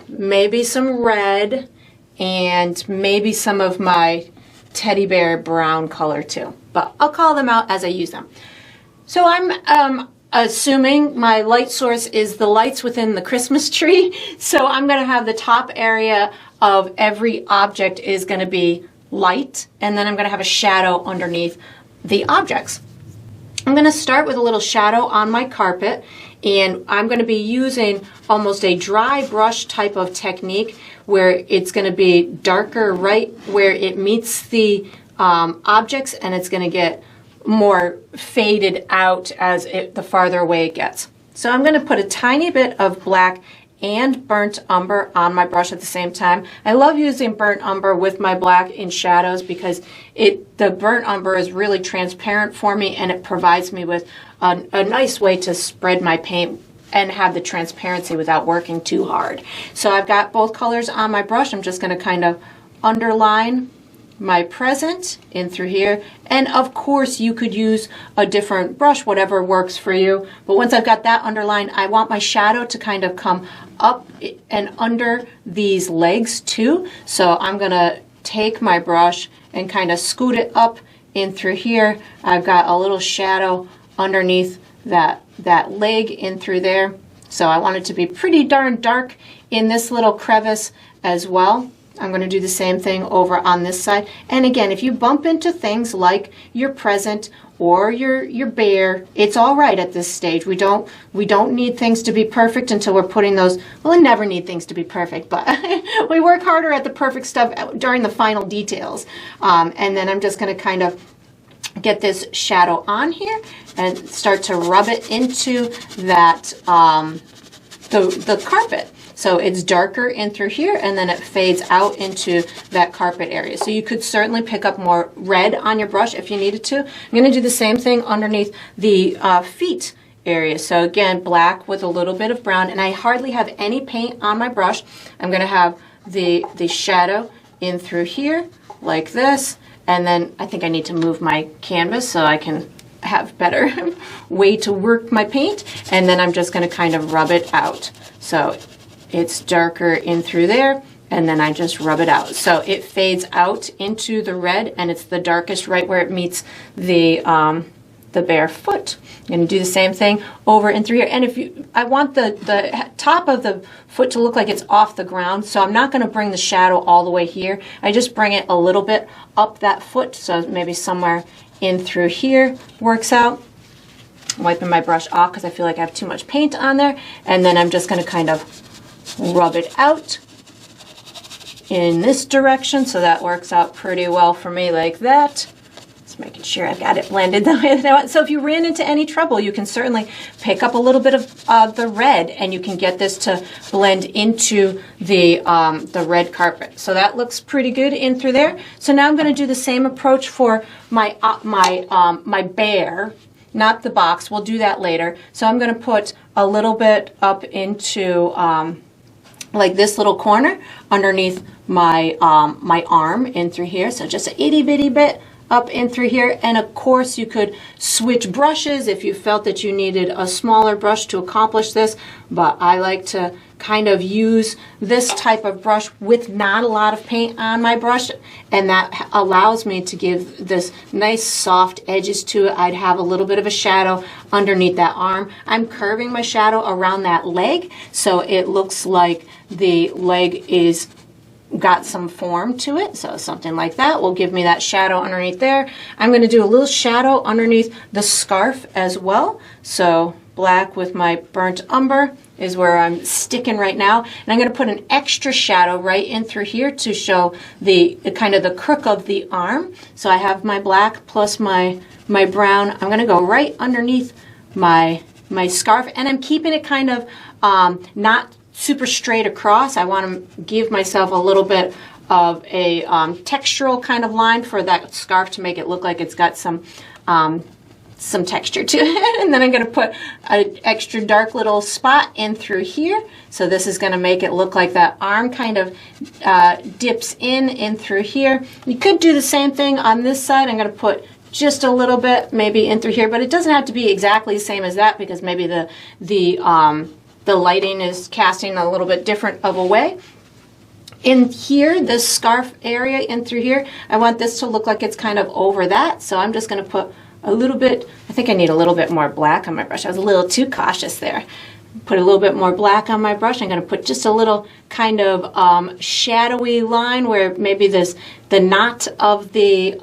A: maybe some red, and maybe some of my teddy bear brown color too. But I'll call them out as I use them. So I'm assuming my light source is the lights within the Christmas tree. So I'm going to have the top area of every object is going to be light, and then I'm going to have a shadow underneath the objects. I'm going to start with a little shadow on my carpet, and I'm going to be using almost a dry brush type of technique where it's going to be darker right where it meets the objects, and it's going to get more faded out as the farther away it gets. So I'm going to put a tiny bit of black and burnt umber on my brush at the same time. I love using burnt umber with my black in shadows because the burnt umber is really transparent for me, and it provides me with a nice way to spread my paint and have the transparency without working too hard. So I've got both colors on my brush. I'm just going to kind of underline my present in through here, and of course you could use a different brush, whatever works for you. But once I've got that underlined, I want my shadow to kind of come up and under these legs too. So I'm gonna take my brush and kind of scoot it up in through here. I've got a little shadow underneath that leg in through there. So I want it to be pretty darn dark in this little crevice as well. I'm going to do the same thing over on this side. And again, if you bump into things like your present or your bear, it's all right at this stage. We don't need things to be perfect until we're putting those. Well, we never need things to be perfect, but we work harder at the perfect stuff during the final details. And then I'm just going to kind of get this shadow on here and start to rub it into that, the carpet. So it's darker in through here, and then it fades out into that carpet area. So you could certainly pick up more red on your brush if you needed to. I'm going to do the same thing underneath the feet area. So again, black with a little bit of brown, and I hardly have any paint on my brush. I'm going to have the shadow in through here like this, and then I think I need to move my canvas so I can have better way to work my paint, and then I'm just going to kind of rub it out. So it's darker in through there, and then I just rub it out. So it fades out into the red, and it's the darkest right where it meets the bare foot. I'm going to do the same thing over and through here. And I want the top of the foot to look like it's off the ground, so I'm not going to bring the shadow all the way here. I just bring it a little bit up that foot, so maybe somewhere in through here works out. I'm wiping my brush off because I feel like I have too much paint on there, and then I'm just going to kind of rub it out in this direction, so that works out pretty well for me like that. Just making sure I've got it blended the way that I want. So if you ran into any trouble, you can certainly pick up a little bit of the red, and you can get this to blend into the red carpet. So that looks pretty good in through there. So now I'm going to do the same approach for my my bear, not the box. We'll do that later. So I'm going to put a little bit up into like this little corner underneath my my arm in through here. So just a itty bitty bit up in through here. And of course you could switch brushes if you felt that you needed a smaller brush to accomplish this, but I like to kind of use this type of brush with not a lot of paint on my brush, and that allows me to give this nice soft edges to it. I'd have a little bit of a shadow underneath that arm. I'm curving my shadow around that leg, so it looks like the leg is got some form to it. So something like that will give me that shadow underneath there. I'm going to do a little shadow underneath the scarf as well. So black with my burnt umber is where I'm sticking right now, and I'm going to put an extra shadow right in through here to show the kind of the crook of the arm. So I have my black plus my brown. I'm going to go right underneath my scarf, and I'm keeping it kind of not super straight across. I want to give myself a little bit of a textural kind of line for that scarf to make it look like it's got some texture to it. And then I'm going to put an extra dark little spot in through here. So this is going to make it look like that arm kind of dips in through here. You could do the same thing on this side. I'm going to put just a little bit maybe in through here, but it doesn't have to be exactly the same as that, because maybe the lighting is casting a little bit different of a way. In here, this scarf area in through here, I want this to look like it's kind of over that. So I'm just going to put a little bit, I think I need a little bit more black on my brush. I was a little too cautious there. Put a little bit more black on my brush. I'm going to put just a little kind of shadowy line where maybe the knot of the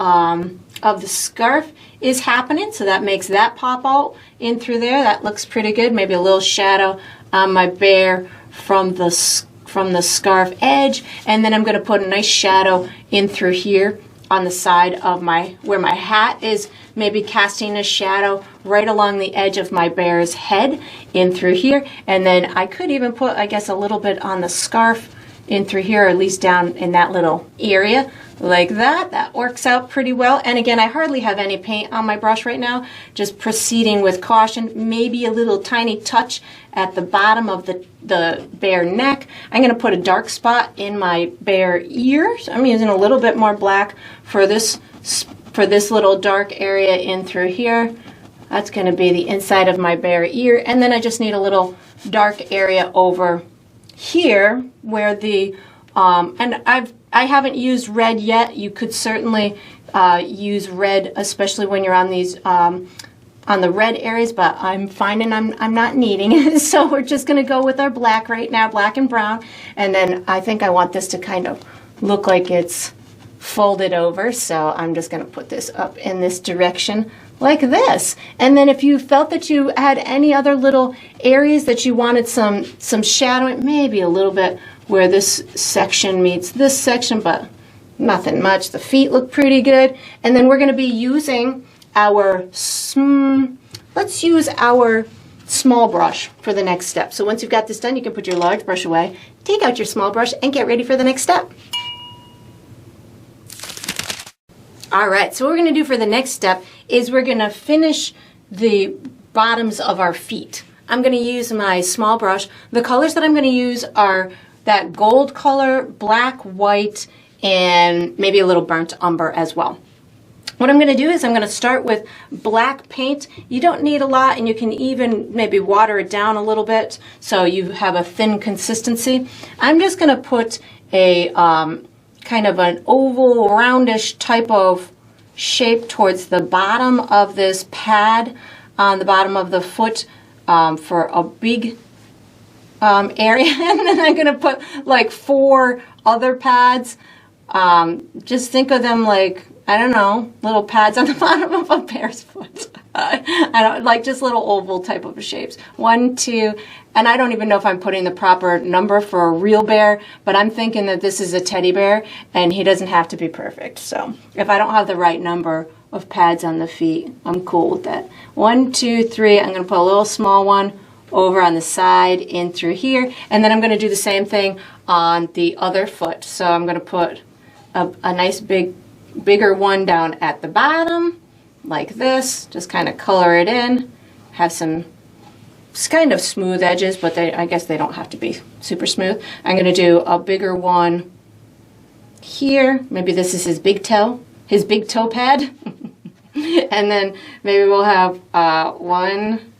A: scarf is happening. So that makes that pop out in through there. That looks pretty good. Maybe a little shadow on my bear from the scarf edge, and then I'm going to put a nice shadow in through here on the side of where my hat is, maybe casting a shadow right along the edge of my bear's head in through here. And then I could even put, I guess, a little bit on the scarf in through here, or at least down in that little area like that. That works out pretty well. And again, I hardly have any paint on my brush right now, just proceeding with caution. Maybe a little tiny touch at the bottom of the bear neck. I'm going to put a dark spot in my bear ear. So I'm using a little bit more black for this little dark area in through here. That's going to be the inside of my bear ear. And then I just need a little dark area over here where the and I haven't used red yet. You could certainly use red, especially when you're on these on the red areas, but I'm finding I'm not needing it. So we're just going to go with our black right now, black and brown. And then I think I want this to kind of look like it's folded over. So I'm just going to put this up in this direction like this. And then if you felt that you had any other little areas that you wanted some shadowing, maybe a little bit where this section meets this section, but nothing much. The feet look pretty good. And then we're going to be using our, let's use our small brush for the next step. So once you've got this done, you can put your large brush away, take out your small brush, and get ready for the next step. All right, so what we're going to do for the next step is we're going to finish the bottoms of our feet. I'm going to use my small brush. The colors that I'm going to use are that gold color, black, white, and maybe a little burnt umber as well. What I'm going to do is I'm going to start with black paint. You don't need a lot, and you can even maybe water it down a little bit so you have a thin consistency. I'm just going to put a kind of an oval, roundish type of shape towards the bottom of this pad on the bottom of the foot for a big area. And then I'm going to put like 4 other pads. Just think of them like, I don't know, little pads on the bottom of a bear's foot. I don't like just little oval type of shapes. 1, 2, and I don't even know if I'm putting the proper number for a real bear, but I'm thinking that this is a teddy bear and he doesn't have to be perfect. So if I don't have the right number of pads on the feet, I'm cool with that. 1, 2, 3, I'm going to put a little small one over on the side in through here, and then I'm going to do the same thing on the other foot. So I'm going to put a nice bigger one down at the bottom like this, just kind of color it in, have some kind of smooth edges, but I guess they don't have to be super smooth. I'm going to do a bigger one here. Maybe this is his big toe pad. And then maybe we'll have one,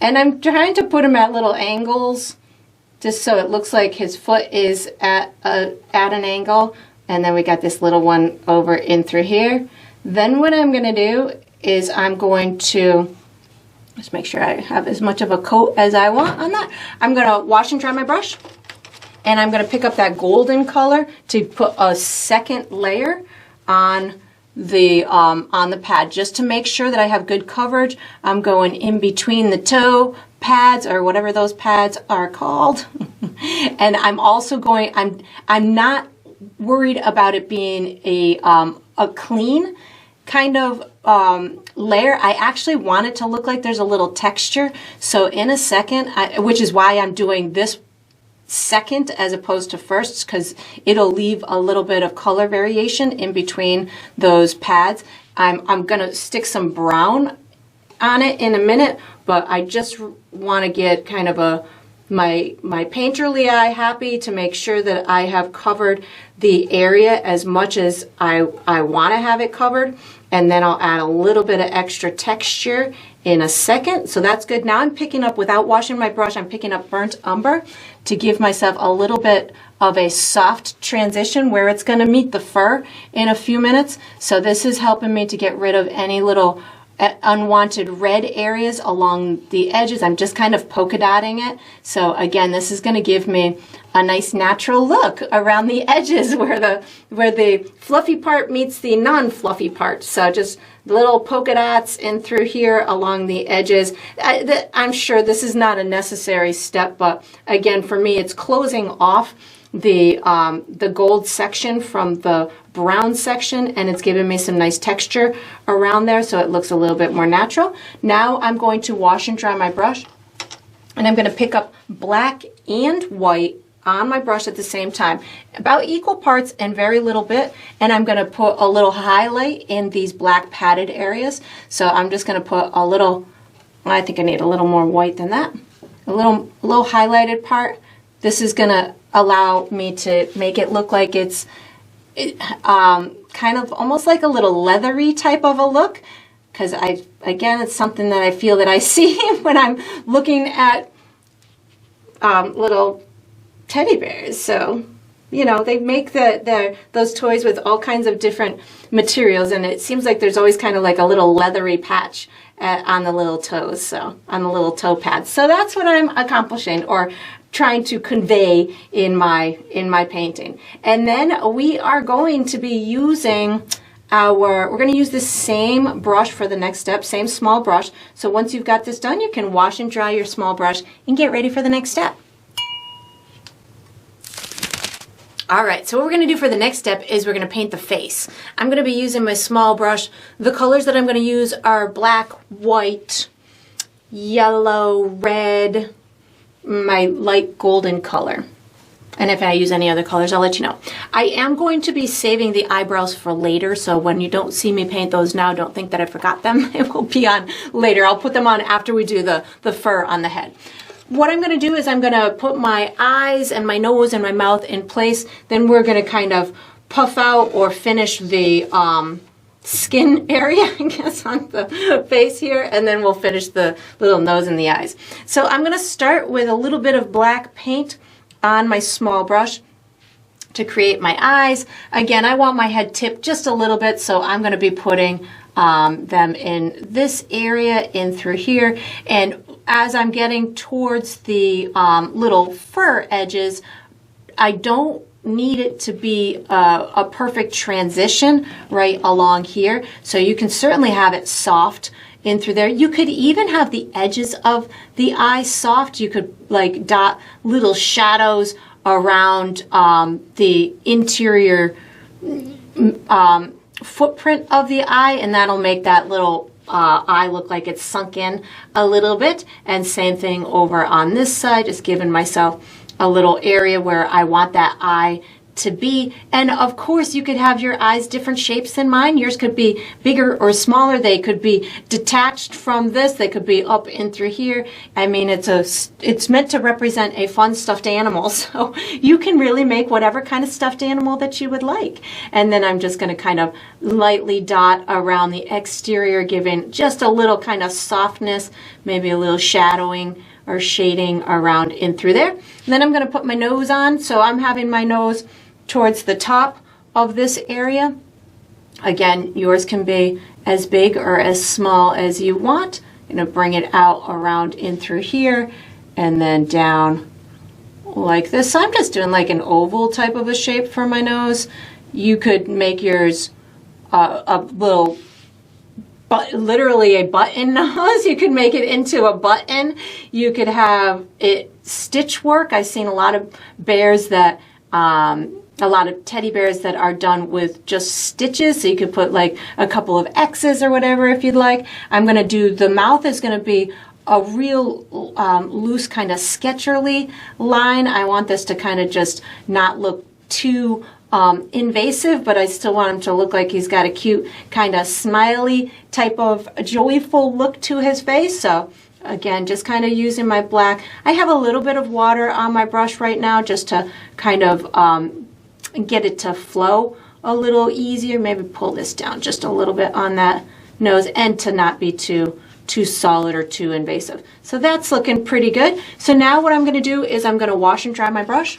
A: and I'm trying to put him at little angles just so it looks like his foot is at an angle. And then we got this little one over in through here. Then what I'm going to do is I'm going to just make sure I have as much of a coat as I want on that. I'm going to wash and dry my brush, and I'm going to pick up that golden color to put a second layer on the pad just to make sure that I have good coverage. I'm going in between the toe pads, or whatever those pads are called. And I'm also going, I'm not worried about it being a clean kind of layer. I actually want it to look like there's a little texture. So in a second, which is why I'm doing this second as opposed to first, because it'll leave a little bit of color variation in between those pads. I'm gonna stick some brown on it in a minute, but I just want to get kind of my painterly eye happy to make sure that I have covered the area as much as I want to have it covered, and then I'll add a little bit of extra texture in a second. So that's good. Now I'm picking up, without washing my brush, I'm picking up burnt umber to give myself a little bit of a soft transition where it's going to meet the fur in a few minutes. So this is helping me to get rid of any little unwanted red areas along the edges. I'm just kind of polka dotting it. So again, this is going to give me a nice natural look around the edges where the fluffy part meets the non-fluffy part. So just little polka dots in through here along the edges. I'm sure this is not a necessary step, but again, for me, it's closing off the gold section from the brown section, and it's giving me some nice texture around there, so it looks a little bit more natural. Now I'm going to wash and dry my brush, and I'm going to pick up black and white on my brush at the same time, about equal parts and very little bit, and I'm going to put a little highlight in these black padded areas. So I'm just going to put a little, I think I need a little more white than that, a little highlighted part. This is going to allow me to make it look like it's kind of almost like a little leathery type of a look, because again, it's something that I feel that I see when I'm looking at little teddy bears. So, you know, they make those toys with all kinds of different materials, and it seems like there's always kind of like a little leathery patch on the little toes, so on the little toe pads. So that's what I'm accomplishing, or trying to convey in my painting. And then we are going to be using we're going to use the same brush for the next step, same small brush. So once you've got this done, you can wash and dry your small brush and get ready for the next step. All right, so what we're going to do for the next step is we're going to paint the face. I'm going to be using my small brush. The colors that I'm going to use are black, white, yellow, red, my light golden color. And if I use any other colors, I'll let you know. I am going to be saving the eyebrows for later, so when you don't see me paint those now, don't think that I forgot them. It will be on later. I'll put them on after we do the fur on the head. What I'm going to do is I'm going to put my eyes and my nose and my mouth in place. Then we're going to kind of puff out or finish the skin area, I guess, on the face here, and then we'll finish the little nose and the eyes. So I'm going to start with a little bit of black paint on my small brush to create my eyes. Again, I want my head tipped just a little bit, so I'm going to be putting them in this area, in through here, and as I'm getting towards the little fur edges, I don't need it to be a perfect transition right along here, so you can certainly have it soft in through there. You could even have the edges of the eye soft. You could like dot little shadows around the interior footprint of the eye, and that'll make that little eye look like it's sunk in a little bit. And same thing over on this side, just giving myself a little area where I want that eye to be. And of course you could have your eyes different shapes than mine. Yours could be bigger or smaller. They could be detached from this. They could be up in through here. I mean, it's meant to represent a fun stuffed animal. So you can really make whatever kind of stuffed animal that you would like. And then I'm just going to kind of lightly dot around the exterior, giving just a little kind of softness, maybe a little shadowing or shading around in through there. And then I'm going to put my nose on. So I'm having my nose towards the top of this area. Again, yours can be as big or as small as you want. I'm going to bring it out around in through here and then down like this. So I'm just doing like an oval type of a shape for my nose. You could make yours a little literally a button nose. You could make it into a button. You could have it stitch work. I've seen a lot of bears that a lot of teddy bears that are done with just stitches, so you could put like a couple of X's or whatever if you'd like. I'm going to do, the mouth is going to be a real loose kind of sketcherly line. I want this to kind of just not look too invasive, but I still want him to look like he's got a cute kind of smiley type of joyful look to his face. So again, just kind of using my black. I have a little bit of water on my brush right now just to kind of get it to flow a little easier. Maybe pull this down just a little bit on that nose and to not be too solid or too invasive. So that's looking pretty good. So now what I'm going to do is I'm going to wash and dry my brush,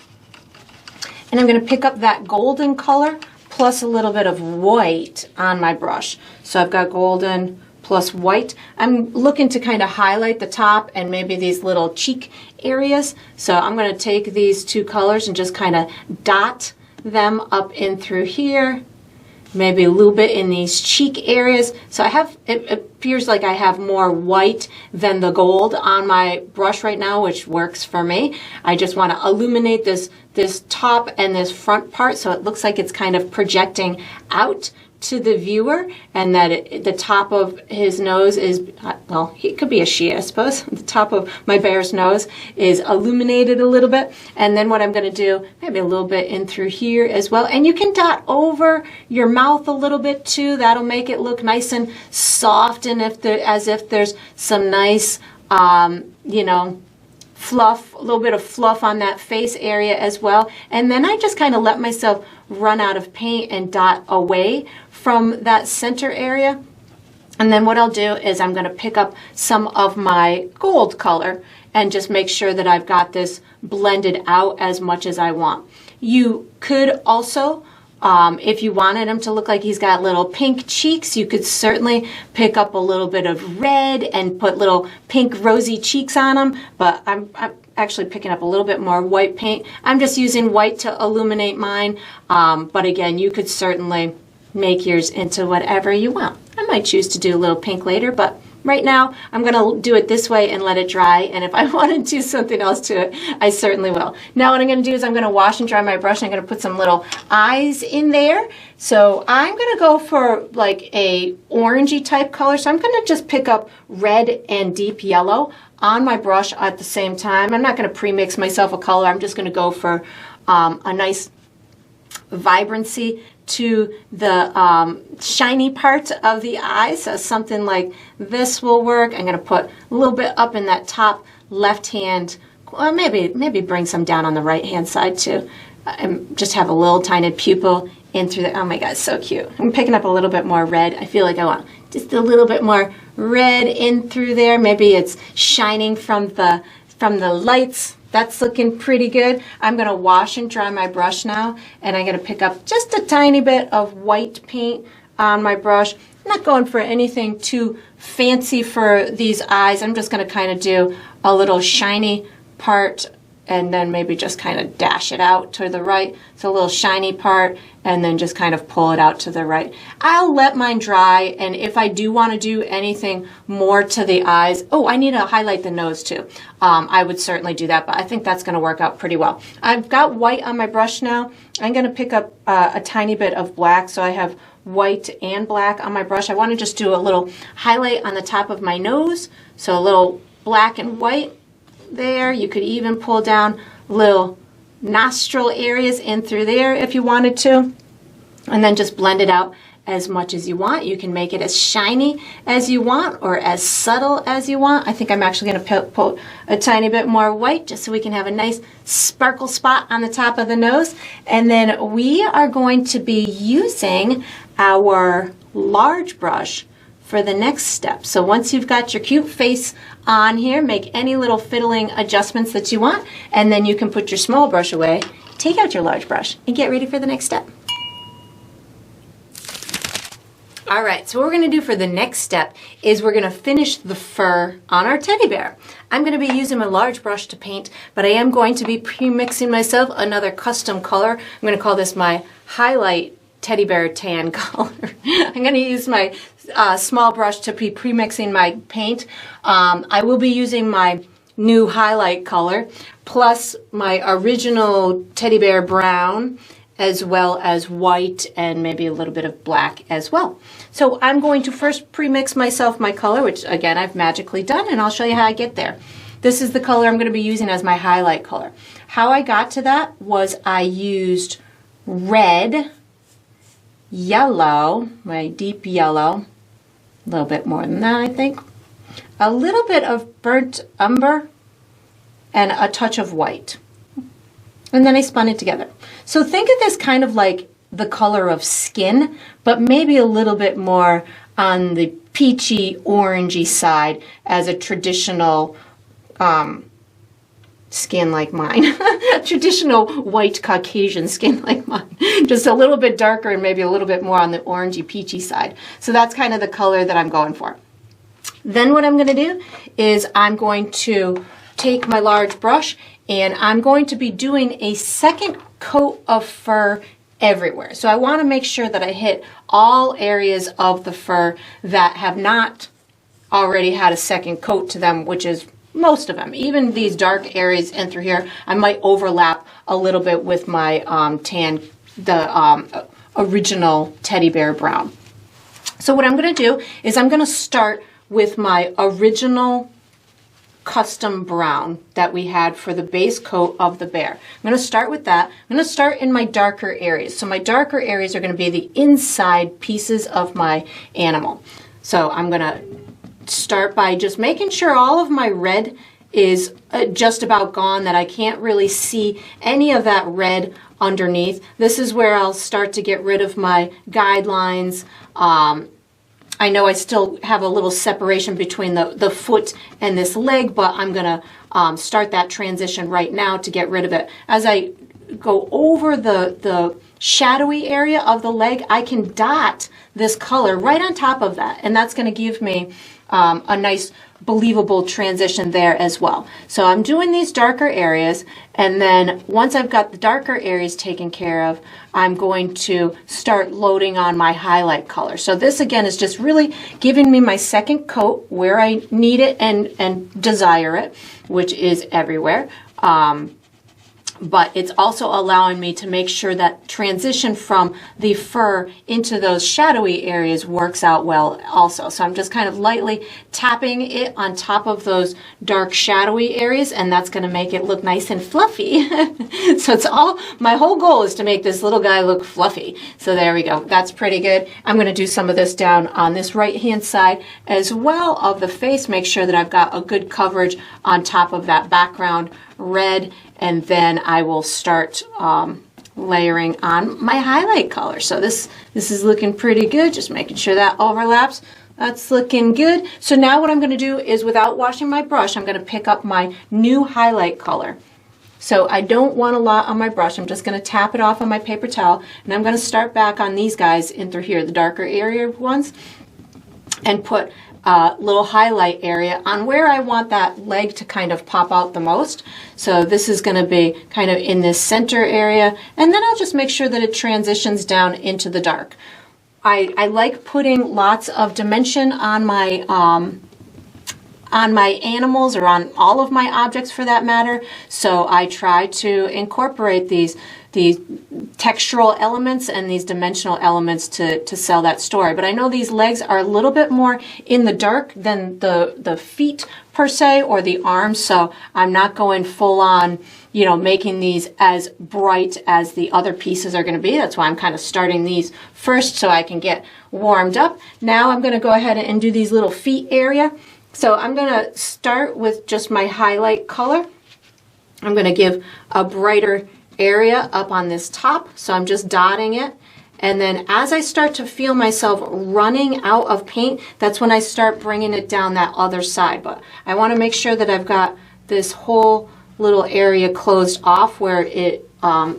A: and I'm going to pick up that golden color plus a little bit of white on my brush. So I've got golden plus white. I'm looking to kind of highlight the top and maybe these little cheek areas. So I'm going to take these two colors and just kind of dot them up in through here, maybe a little bit in these cheek areas. So I have, it appears like I have more white than the gold on my brush right now, which works for me. I just want to illuminate this top and this front part so it looks like it's kind of projecting out to the viewer, and that the top of his nose is, well, he could be a she, I suppose. The top of my bear's nose is illuminated a little bit. And then what I'm going to do, maybe a little bit in through here as well. And you can dot over your mouth a little bit too. That'll make it look nice and soft, and as if there's some nice, you know, fluff, a little bit of fluff on that face area as well. And then I just kind of let myself run out of paint and dot away from that center area. And then what I'll do is I'm going to pick up some of my gold color and just make sure that I've got this blended out as much as I want. You could also, if you wanted him to look like he's got little pink cheeks, you could certainly pick up a little bit of red and put little pink rosy cheeks on him. But I'm actually picking up a little bit more white paint. I'm just using white to illuminate mine. But again, you could certainly make yours into whatever you want. I might choose to do a little pink later, but right now I'm going to do it this way and let it dry, and if I want to do something else to it, I certainly will. Now what I'm going to do is I'm going to wash and dry my brush, and I'm going to put some little eyes in there. So I'm going to go for like a orangey type color, so I'm going to just pick up red and deep yellow on my brush at the same time. I'm not going to pre-mix myself a color. I'm just going to go for a nice vibrancy to the shiny part of the eye. So something like this will work. I'm going to put a little bit up in that top left hand, well, maybe bring some down on the right hand side too, and just have a little tiny pupil in through the, oh my god, so cute. I'm picking up a little bit more red. I feel like I want just a little bit more red in through there. Maybe it's shining from the lights. That's looking pretty good. I'm going to wash and dry my brush now, and I'm going to pick up just a tiny bit of white paint on my brush. I'm not going for anything too fancy for these eyes. I'm just going to kind of do a little shiny part, and then maybe just kind of dash it out to the right. So a little shiny part, and then just kind of pull it out to the right. I'll let mine dry, and if I do want to do anything more to the eyes, oh, I need to highlight the nose too. I would certainly do that, but I think that's going to work out pretty well. I've got white on my brush now. I'm going to pick up a tiny bit of black, so I have white and black on my brush. I want to just do a little highlight on the top of my nose, so a little black and white there. You could even pull down little nostril areas in through there if you wanted to, and then just blend it out as much as you want. You can make it as shiny as you want or as subtle as you want. I think I'm actually going to put a tiny bit more white just so we can have a nice sparkle spot on the top of the nose. And then we are going to be using our large brush for the next step. So once you've got your cute face on here, make any little fiddling adjustments that you want, and then you can put your small brush away, take out your large brush, and get ready for the next step. All right, so what we're going to do for the next step is we're going to finish the fur on our teddy bear. I'm going to be using my large brush to paint, but I am going to be pre-mixing myself another custom color. I'm going to call this my highlight teddy bear tan color. I'm going to use my small brush to be pre-mixing my paint. I will be using my new highlight color plus my original teddy bear brown, as well as white and maybe a little bit of black as well. So I'm going to first pre-mix myself my color, which again I've magically done, and I'll show you how I get there. This is the color I'm going to be using as my highlight color. How I got to that was I used red, yellow, my deep yellow, a little bit more than that I think, a little bit of burnt umber, and a touch of white. And then I spun it together. So think of this kind of like the color of skin, but maybe a little bit more on the peachy, orangey side as a traditional skin like mine. Traditional white Caucasian skin like mine. Just a little bit darker and maybe a little bit more on the orangey, peachy side. So that's kind of the color that I'm going for. Then what I'm going to do is I'm going to take my large brush, and I'm going to be doing a second coat of fur everywhere. So I want to make sure that I hit all areas of the fur that have not already had a second coat to them, which is most of them. Even these dark areas in through here, I might overlap a little bit with my original teddy bear brown. So what I'm going to do is I'm going to start with my original custom brown that we had for the base coat of the bear. I'm going to start with that. I'm going to start in my darker areas. So my darker areas are going to be the inside pieces of my animal. So I'm going to start by just making sure all of my red is just about gone, that I can't really see any of that red underneath. This is where I'll start to get rid of my guidelines. I know I still have a little separation between the foot and this leg, but I'm going to start that transition right now to get rid of it. As I go over the shadowy area of the leg, I can dot this color right on top of that, and that's going to give me a nice believable transition there as well. So I'm doing these darker areas, and then once I've got the darker areas taken care of, I'm going to start loading on my highlight color. So this again is just really giving me my second coat where I need it and desire it, which is everywhere. But it's also allowing me to make sure that transition from the fur into those shadowy areas works out well also. So I'm just kind of lightly tapping it on top of those dark shadowy areas, and that's going to make it look nice and fluffy. So it's all, my whole goal is to make this little guy look fluffy. So there we go. That's pretty good. I'm going to do some of this down on this right hand side as well of the face, make sure that I've got a good coverage on top of that background red, and then I will start layering on my highlight color. So this is looking pretty good, just making sure that overlaps. That's looking good. So now what I'm going to do is, without washing my brush, I'm going to pick up my new highlight color. So I don't want a lot on my brush. I'm just going to tap it off on my paper towel, and I'm going to start back on these guys in through here, the darker area ones, and put little highlight area on where I want that leg to kind of pop out the most. So this is going to be kind of in this center area, and then I'll just make sure that it transitions down into the dark. I like putting lots of dimension on my animals, or on all of my objects for that matter. So I try to incorporate these textural elements and these dimensional elements to sell that story. But I know these legs are a little bit more in the dark than the feet per se, or the arms, so I'm not going full on, you know, making these as bright as the other pieces are going to be. That's why I'm kind of starting these first so I can get warmed up. Now I'm going to go ahead and do these little feet area. So I'm going to start with just my highlight color. I'm going to give a brighter area up on this top, so I'm just dotting it, and then as I start to feel myself running out of paint, that's when I start bringing it down that other side. But I want to make sure that I've got this whole little area closed off where it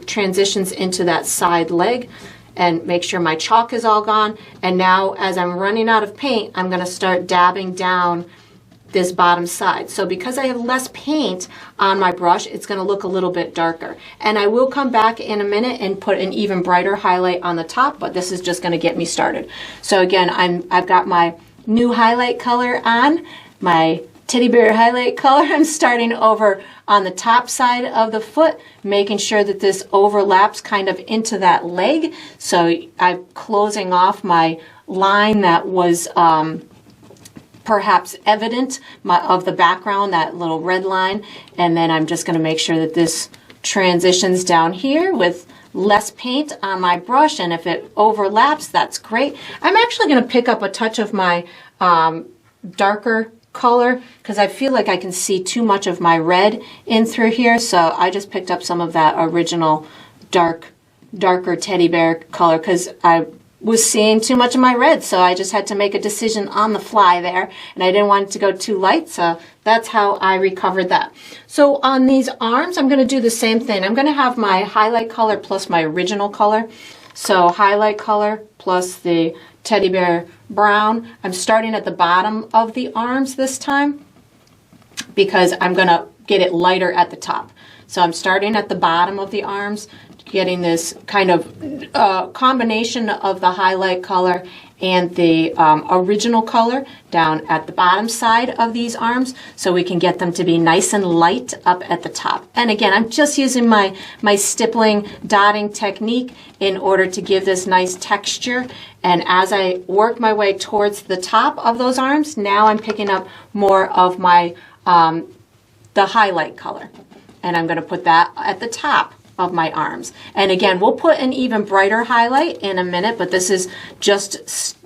A: transitions into that side leg, and make sure my chalk is all gone. And now as I'm running out of paint, I'm going to start dabbing down this bottom side. So because I have less paint on my brush, it's going to look a little bit darker. And I will come back in a minute and put an even brighter highlight on the top, but this is just going to get me started. So again, I've got my new highlight color on, my teddy bear highlight color. I'm starting over on the top side of the foot, making sure that this overlaps kind of into that leg. So I'm closing off my line that was perhaps evident of the background, that little red line, and then I'm just going to make sure that this transitions down here with less paint on my brush, and if it overlaps, that's great. I'm actually going to pick up a touch of my darker color because I feel like I can see too much of my red in through here, so I just picked up some of that original darker teddy bear color because I was seeing too much of my red, so I just had to make a decision on the fly there, and I didn't want it to go too light, so that's how I recovered that. So on these arms, I'm going to do the same thing. I'm going to have my highlight color plus my original color. So highlight color plus the teddy bear brown. I'm starting at the bottom of the arms this time because I'm going to get it lighter at the top. So I'm starting at the bottom of the arms, getting this kind of combination of the highlight color and the original color down at the bottom side of these arms so we can get them to be nice and light up at the top. And again, I'm just using my stippling dotting technique in order to give this nice texture. And as I work my way towards the top of those arms, now I'm picking up more of my the highlight color. And I'm going to put that at the top of my arms. And again, we'll put an even brighter highlight in a minute, but this is just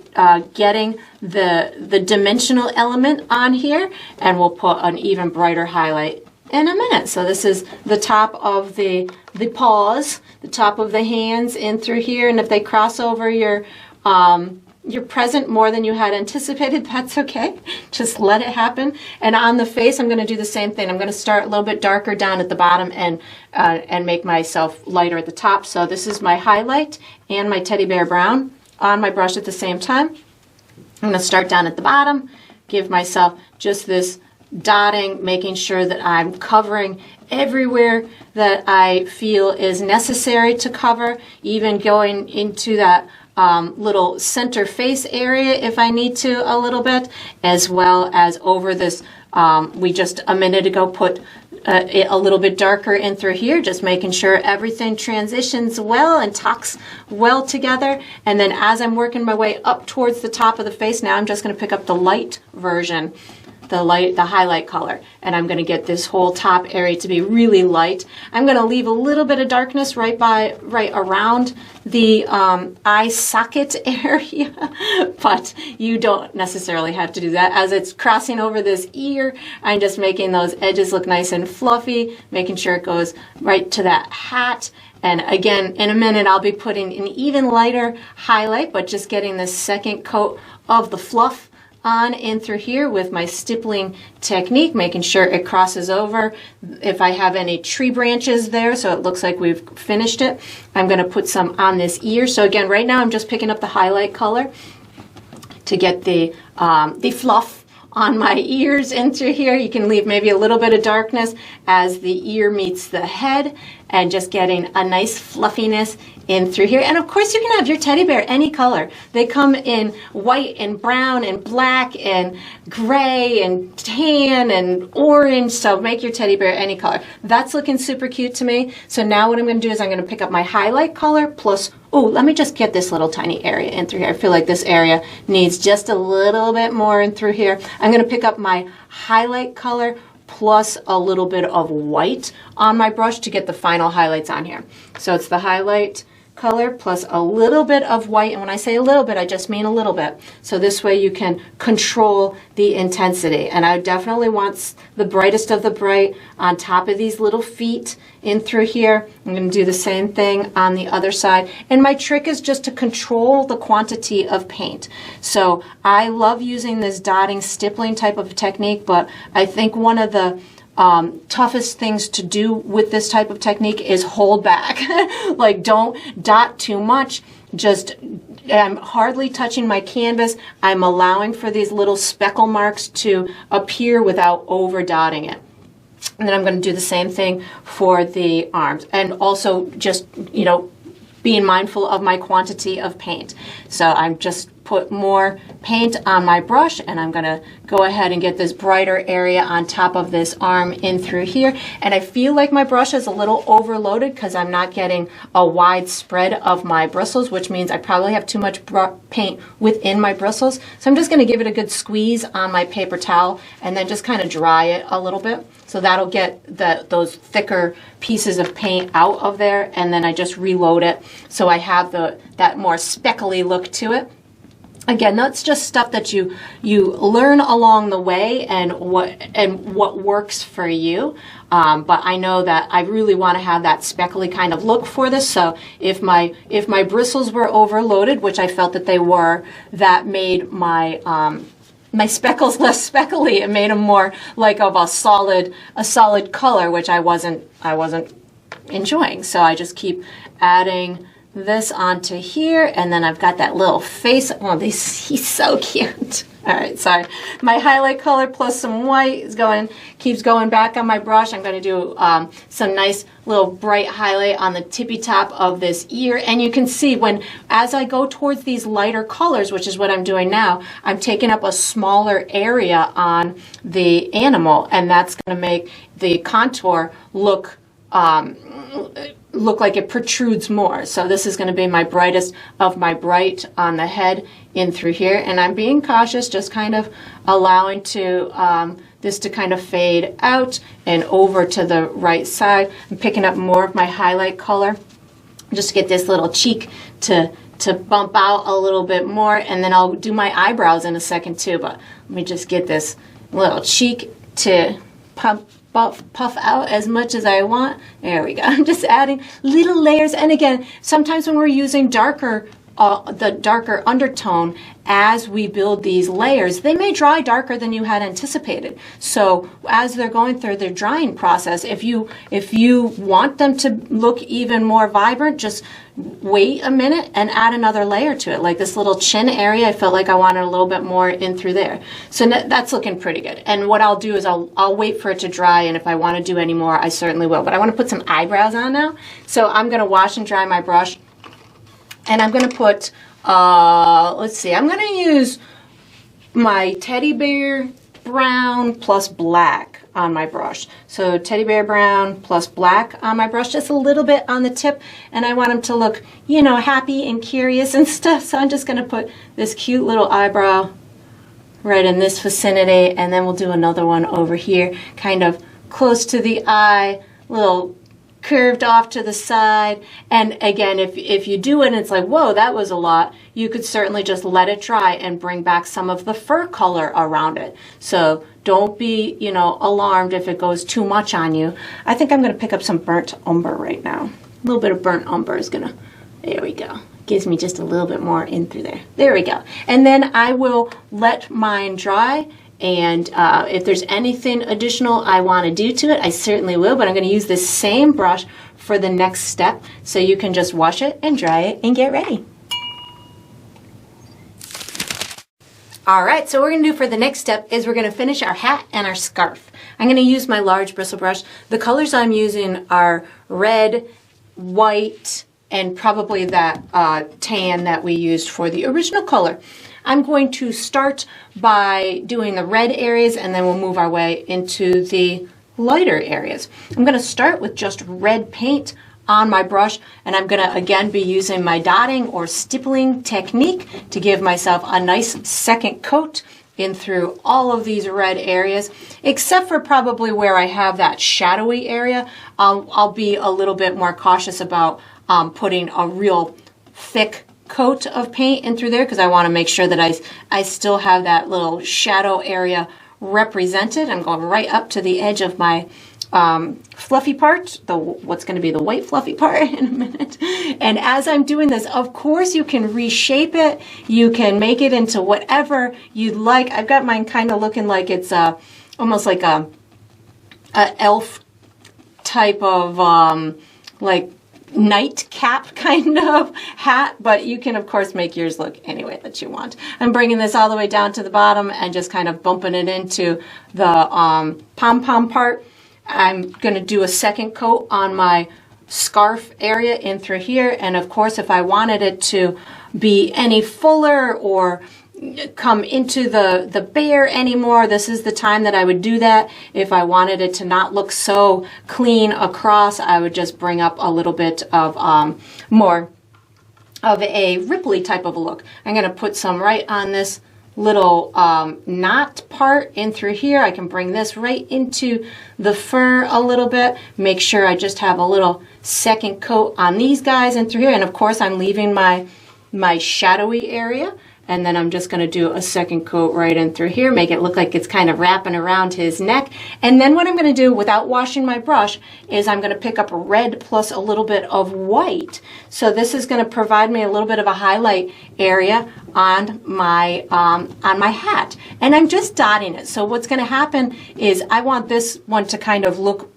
A: getting the dimensional element on here, and we'll put an even brighter highlight in a minute. So this is the top of the paws, the top of the hands in through here, and if they cross over your present more than you had anticipated, that's okay. Just let it happen. And on the face, I'm going to do the same thing. I'm going to start a little bit darker down at the bottom and make myself lighter at the top. So this is my highlight and my teddy bear brown on my brush at the same time. I'm going to start down at the bottom, give myself just this dotting, making sure that I'm covering everywhere that I feel is necessary to cover, even going into that little center face area if I need to a little bit, as well as over this, we just a minute ago put it a little bit darker in through here, just making sure everything transitions well and tucks well together. And then as I'm working my way up towards the top of the face, now I'm just going to pick up the light version, the highlight color, and I'm going to get this whole top area to be really light. I'm going to leave a little bit of darkness right around the eye socket area, but you don't necessarily have to do that. As it's crossing over this ear, I'm just making those edges look nice and fluffy, making sure it goes right to that hat. And again, in a minute, I'll be putting an even lighter highlight, but just getting this second coat of the fluff on in through here with my stippling technique, making sure it crosses over. If I have any tree branches there, so it looks like we've finished it, I'm going to put some on this ear. So again, right now I'm just picking up the highlight color to get the fluff on my ears in through here. You can leave maybe a little bit of darkness as the ear meets the head, and just getting a nice fluffiness in through here. And of course you can have your teddy bear any color. They come in white and brown and black and gray and tan and orange, so make your teddy bear any color. That's looking super cute to me. So now what I'm going to do is I'm going to pick up my highlight color plus, oh, let me just get this little tiny area in through here. I feel like this area needs just a little bit more in through here. I'm going to pick up my highlight color plus a little bit of white on my brush to get the final highlights on here. So it's the highlight color plus a little bit of white, and when I say a little bit, I just mean a little bit. So this way you can control the intensity. And I definitely want the brightest of the bright on top of these little feet in through here. I'm going to do the same thing on the other side. And my trick is just to control the quantity of paint. So I love using this dotting, stippling type of technique, but I think one of the toughest things to do with this type of technique is hold back. Like, don't dot too much. Just, I'm hardly touching my canvas. I'm allowing for these little speckle marks to appear without over dotting it. And then I'm going to do the same thing for the arms. And also just, you know, being mindful of my quantity of paint. So I'm just put more paint on my brush, and I'm going to go ahead and get this brighter area on top of this arm in through here. And I feel like my brush is a little overloaded because I'm not getting a wide spread of my bristles, which means I probably have too much paint within my bristles. So I'm just going to give it a good squeeze on my paper towel and then just kind of dry it a little bit. So that'll get those thicker pieces of paint out of there, and then I just reload it so I have that more speckly look to it. Again, that's just stuff that you learn along the way and what works for you. But I know that I really want to have that speckly kind of look for this. So if my bristles were overloaded, which I felt that they were, that made my my speckles less speckly. It made them more like of a solid color, which I wasn't enjoying. So I just keep adding this onto here, and then I've got that little face. Oh, he's so cute. All right, sorry. My highlight color plus some white keeps going back on my brush. I'm going to do some nice little bright highlight on the tippy top of this ear. And you can see as I go towards these lighter colors, which is what I'm doing now, I'm taking up a smaller area on the animal, and that's going to make the contour look like it protrudes more. So this is going to be my brightest of my bright on the head in through here, and I'm being cautious, just kind of allowing this to kind of fade out and over to the right side. I'm picking up more of my highlight color just to get this little cheek to bump out a little bit more, and then I'll do my eyebrows in a second too, but let me just get this little cheek to puff out as much as I want. There we go. I'm just adding little layers. And again, sometimes when we're using darker the darker undertone as we build these layers. They may dry darker than you had anticipated. So as they're going through their drying process, if you want them to look even more vibrant, just wait a minute and add another layer to it. Like this little chin area, I felt like I wanted a little bit more in through there. So that's looking pretty good. And what I'll do is I'll wait for it to dry, and if I want to do any more, I certainly will. But I want to put some eyebrows on now. So I'm going to wash and dry my brush. And I'm going to put, let's see, I'm going to use my teddy bear brown plus black on my brush. So teddy bear brown plus black on my brush, just a little bit on the tip. And I want them to look, you know, happy and curious and stuff. So I'm just going to put this cute little eyebrow right in this vicinity. And then we'll do another one over here, kind of close to the eye, little curved off to the side. And again, if you do it and it's like, whoa, that was a lot, you could certainly just let it dry and bring back some of the fur color around it. So don't be, you know, alarmed if it goes too much on you. I think I'm going to pick up some burnt umber right now. A little bit of burnt umber is going to, there we go. Gives me just a little bit more in through there. There we go. And then I will let mine dry. And if there's anything additional I want to do to it, I certainly will. But I'm going to use this same brush for the next step. So you can just wash it and dry it and get ready. All right, so what we're going to do for the next step is we're going to finish our hat and our scarf. I'm going to use my large bristle brush. The colors I'm using are red, white, and probably that tan that we used for the original color. I'm going to start by doing the red areas, and then we'll move our way into the lighter areas. I'm going to start with just red paint on my brush, and I'm going to again be using my dotting or stippling technique to give myself a nice second coat in through all of these red areas, except for probably where I have that shadowy area. I'll be a little bit more cautious about putting a real thick coat of paint in through there, because I want to make sure that I still have that little shadow area represented. I'm going right up to the edge of my fluffy part, what's going to be the white fluffy part in a minute. And as I'm doing this, of course, you can reshape it. You can make it into whatever you'd like. I've got mine kind of looking like it's almost like a elf type of like nightcap kind of hat, but you can of course make yours look any way that you want. I'm bringing this all the way down to the bottom and just kind of bumping it into the pom-pom part. I'm going to do a second coat on my scarf area in through here, and of course if I wanted it to be any fuller or come into the bear anymore, this is the time that I would do that. If I wanted it to not look so clean across, I would just bring up a little bit of more of a ripply type of a look. I'm going to put some right on this little knot part in through here. I can bring this right into the fur a little bit, make sure I just have a little second coat on these guys in through here, and of course I'm leaving my shadowy area. And then I'm just going to do a second coat right in through here, make it look like it's kind of wrapping around his neck. And then what I'm going to do without washing my brush is I'm going to pick up a red plus a little bit of white. So this is going to provide me a little bit of a highlight area on my hat. And I'm just dotting it. So what's going to happen is I want this one to kind of look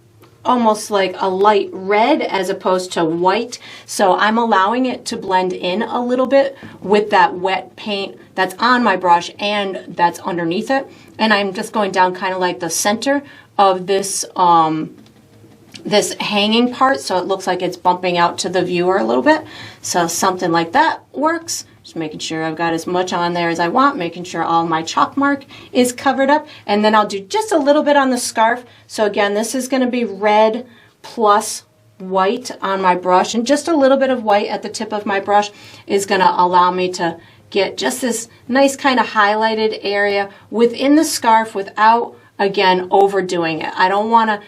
A: almost like a light red as opposed to white. So I'm allowing it to blend in a little bit with that wet paint that's on my brush and that's underneath it. And I'm just going down kind of like the center of this this hanging part, so it looks like it's bumping out to the viewer a little bit. So something like that works. Just making sure I've got as much on there as I want, making sure all my chalk mark is covered up. And then I'll do just a little bit on the scarf. So again, this is going to be red plus white on my brush, and just a little bit of white at the tip of my brush is going to allow me to get just this nice kind of highlighted area within the scarf without, again, overdoing it. I don't want to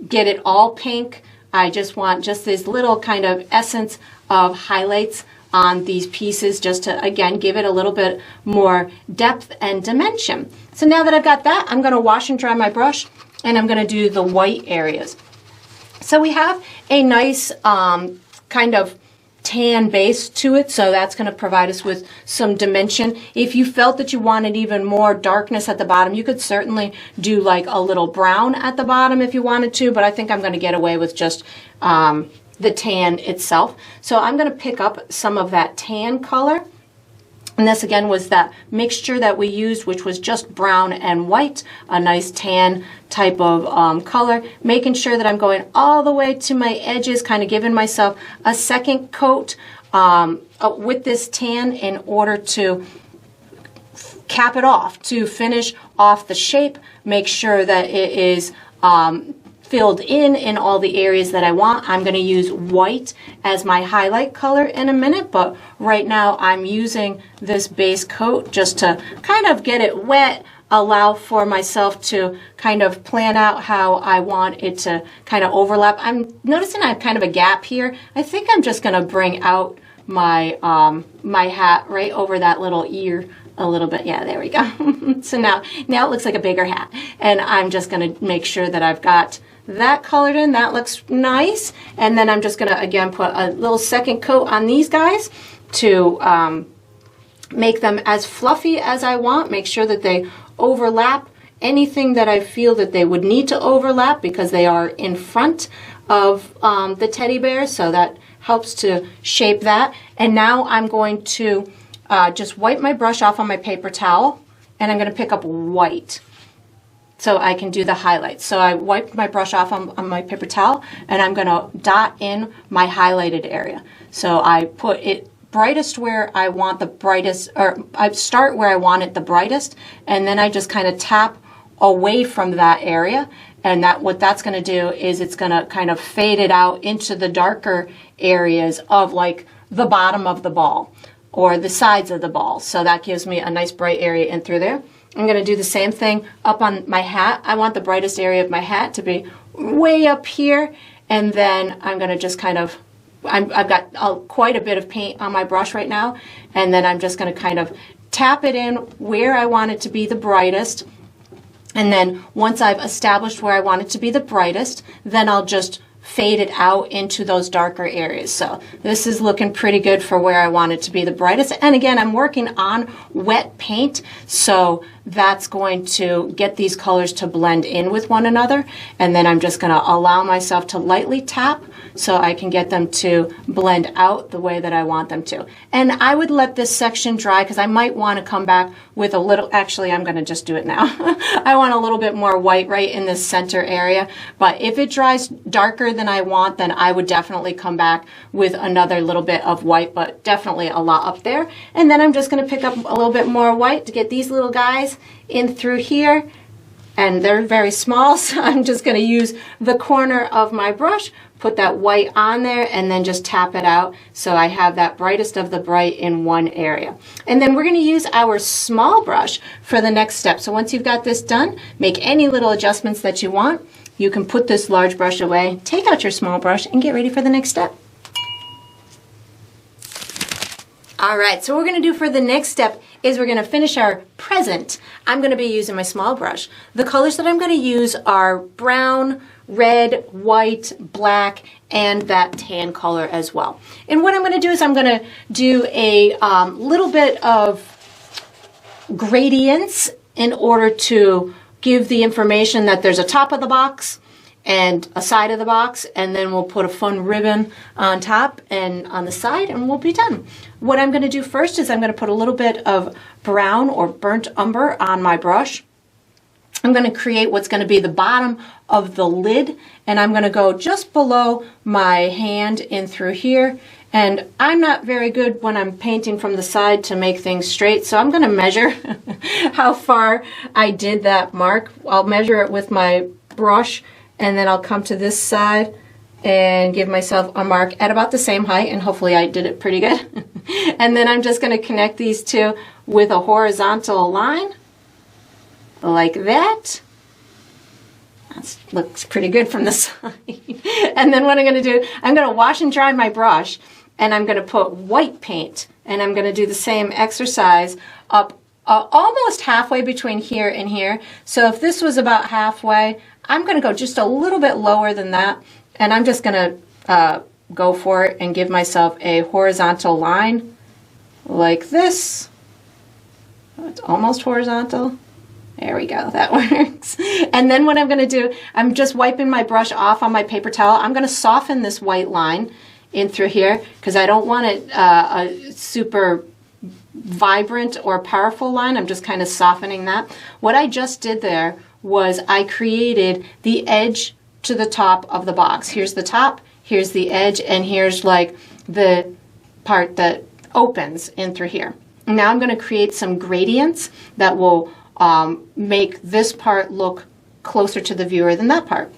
A: get it all pink. I just want just this little kind of essence of highlights on these pieces, just to again give it a little bit more depth and dimension. So now that I've got that, I'm going to wash and dry my brush, and I'm going to do the white areas. So we have a nice kind of tan base to it, so that's going to provide us with some dimension. If you felt that you wanted even more darkness at the bottom, you could certainly do like a little brown at the bottom if you wanted to, but I think I'm going to get away with just the tan itself. So I'm going to pick up some of that tan color. And this again was that mixture that we used, which was just brown and white, a nice tan type of color, making sure that I'm going all the way to my edges, kind of giving myself a second coat with this tan in order to cap it off, to finish off the shape, make sure that it is filled in all the areas that I want. I'm going to use white as my highlight color in a minute, but right now I'm using this base coat just to kind of get it wet, allow for myself to kind of plan out how I want it to kind of overlap. I'm noticing I have kind of a gap here. I think I'm just going to bring out my my hat right over that little ear a little bit. Yeah, there we go. So now it looks like a bigger hat, and I'm just going to make sure that I've got that colored in. That looks nice. And then I'm just going to again put a little second coat on these guys to make them as fluffy as I want. Make sure that they overlap anything that I feel that they would need to overlap, because they are in front of the teddy bear, so that helps to shape that. And now I'm going to just wipe my brush off on my paper towel, and I'm going to pick up white so I can do the highlights. So I wiped my brush off on my paper towel, and I'm going to dot in my highlighted area. So I put it brightest where I want the brightest, or I start where I want it the brightest, and then I just kind of tap away from that area. And what that's going to do is it's going to kind of fade it out into the darker areas of like the bottom of the ball or the sides of the ball. So that gives me a nice bright area in through there. I'm going to do the same thing up on my hat. I want the brightest area of my hat to be way up here, and then I'm going to just kind of, I've got quite a bit of paint on my brush right now, and then I'm just going to kind of tap it in where I want it to be the brightest. And then once I've established where I want it to be the brightest, then I'll just fade it out into those darker areas. So this is looking pretty good for where I want it to be the brightest. And again, I'm working on wet paint, so that's going to get these colors to blend in with one another. And then I'm just going to allow myself to lightly tap so I can get them to blend out the way that I want them to. And I would let this section dry, because I might want to come back with a little, actually I'm going to just do it now. I want a little bit more white right in this center area, but if it dries darker than I want, then I would definitely come back with another little bit of white, but definitely a lot up there. And then I'm just going to pick up a little bit more white to get these little guys in through here, and they're very small, so I'm just going to use the corner of my brush, put that white on there, and then just tap it out so I have that brightest of the bright in one area. And then we're going to use our small brush for the next step. So once you've got this done, make any little adjustments that you want. You can put this large brush away, take out your small brush, and get ready for the next step. All right, so what we're going to do for the next step is we're going to finish our present. I'm going to be using my small brush. The colors that I'm going to use are brown, red, white, black, and that tan color as well. And what I'm going to do is I'm going to do a little bit of gradients in order to give the information that there's a top of the box and a side of the box, and then we'll put a fun ribbon on top and on the side, and we'll be done. What I'm going to do first is I'm going to put a little bit of brown or burnt umber on my brush. I'm going to create what's going to be the bottom of the lid, and I'm going to go just below my hand in through here. And I'm not very good when I'm painting from the side to make things straight, so I'm going to measure how far I did that mark. I'll measure it with my brush, and then I'll come to this side and give myself a mark at about the same height, and hopefully I did it pretty good. And then I'm just going to connect these two with a horizontal line like that. That looks pretty good from the side. And then what I'm going to do, I'm going to wash and dry my brush, and I'm going to put white paint, and I'm going to do the same exercise up almost halfway between here and here. So if this was about halfway, I'm going to go just a little bit lower than that, and I'm just going to go for it and give myself a horizontal line like this. It's almost horizontal. There we go, that works. And then what I'm gonna do, I'm just wiping my brush off on my paper towel. I'm gonna soften this white line in through here because I don't want it a super vibrant or powerful line. I'm just kind of softening that. What I just did there was I created the edge to the top of the box. Here's the top, here's the edge, and here's like the part that opens in through here. Now I'm gonna create some gradients that will make this part look closer to the viewer than that part.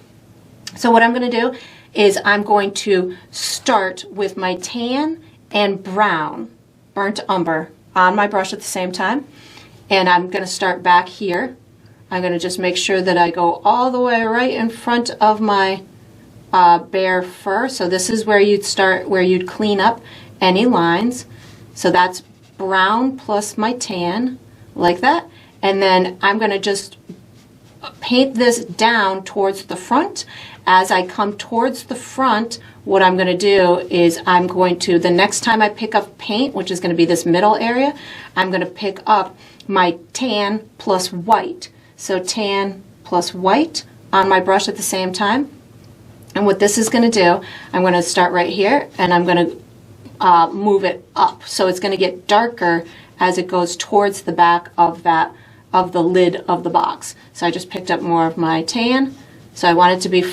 A: So what I'm going to do is I'm going to start with my tan and brown, burnt umber, on my brush at the same time. And I'm going to start back here. I'm going to just make sure that I go all the way right in front of my bear fur. So this is where you'd start, where you'd clean up any lines. So that's brown plus my tan, like that. And then I'm going to just paint this down towards the front. As I come towards the front, what I'm going to do is I'm going to, the next time I pick up paint, which is going to be this middle area, I'm going to pick up my tan plus white. So tan plus white on my brush at the same time. And what this is going to do, I'm going to start right here and I'm going to move it up. So it's going to get darker as it goes towards the back of the lid of the box. So I just picked up more of my tan. So I want it to be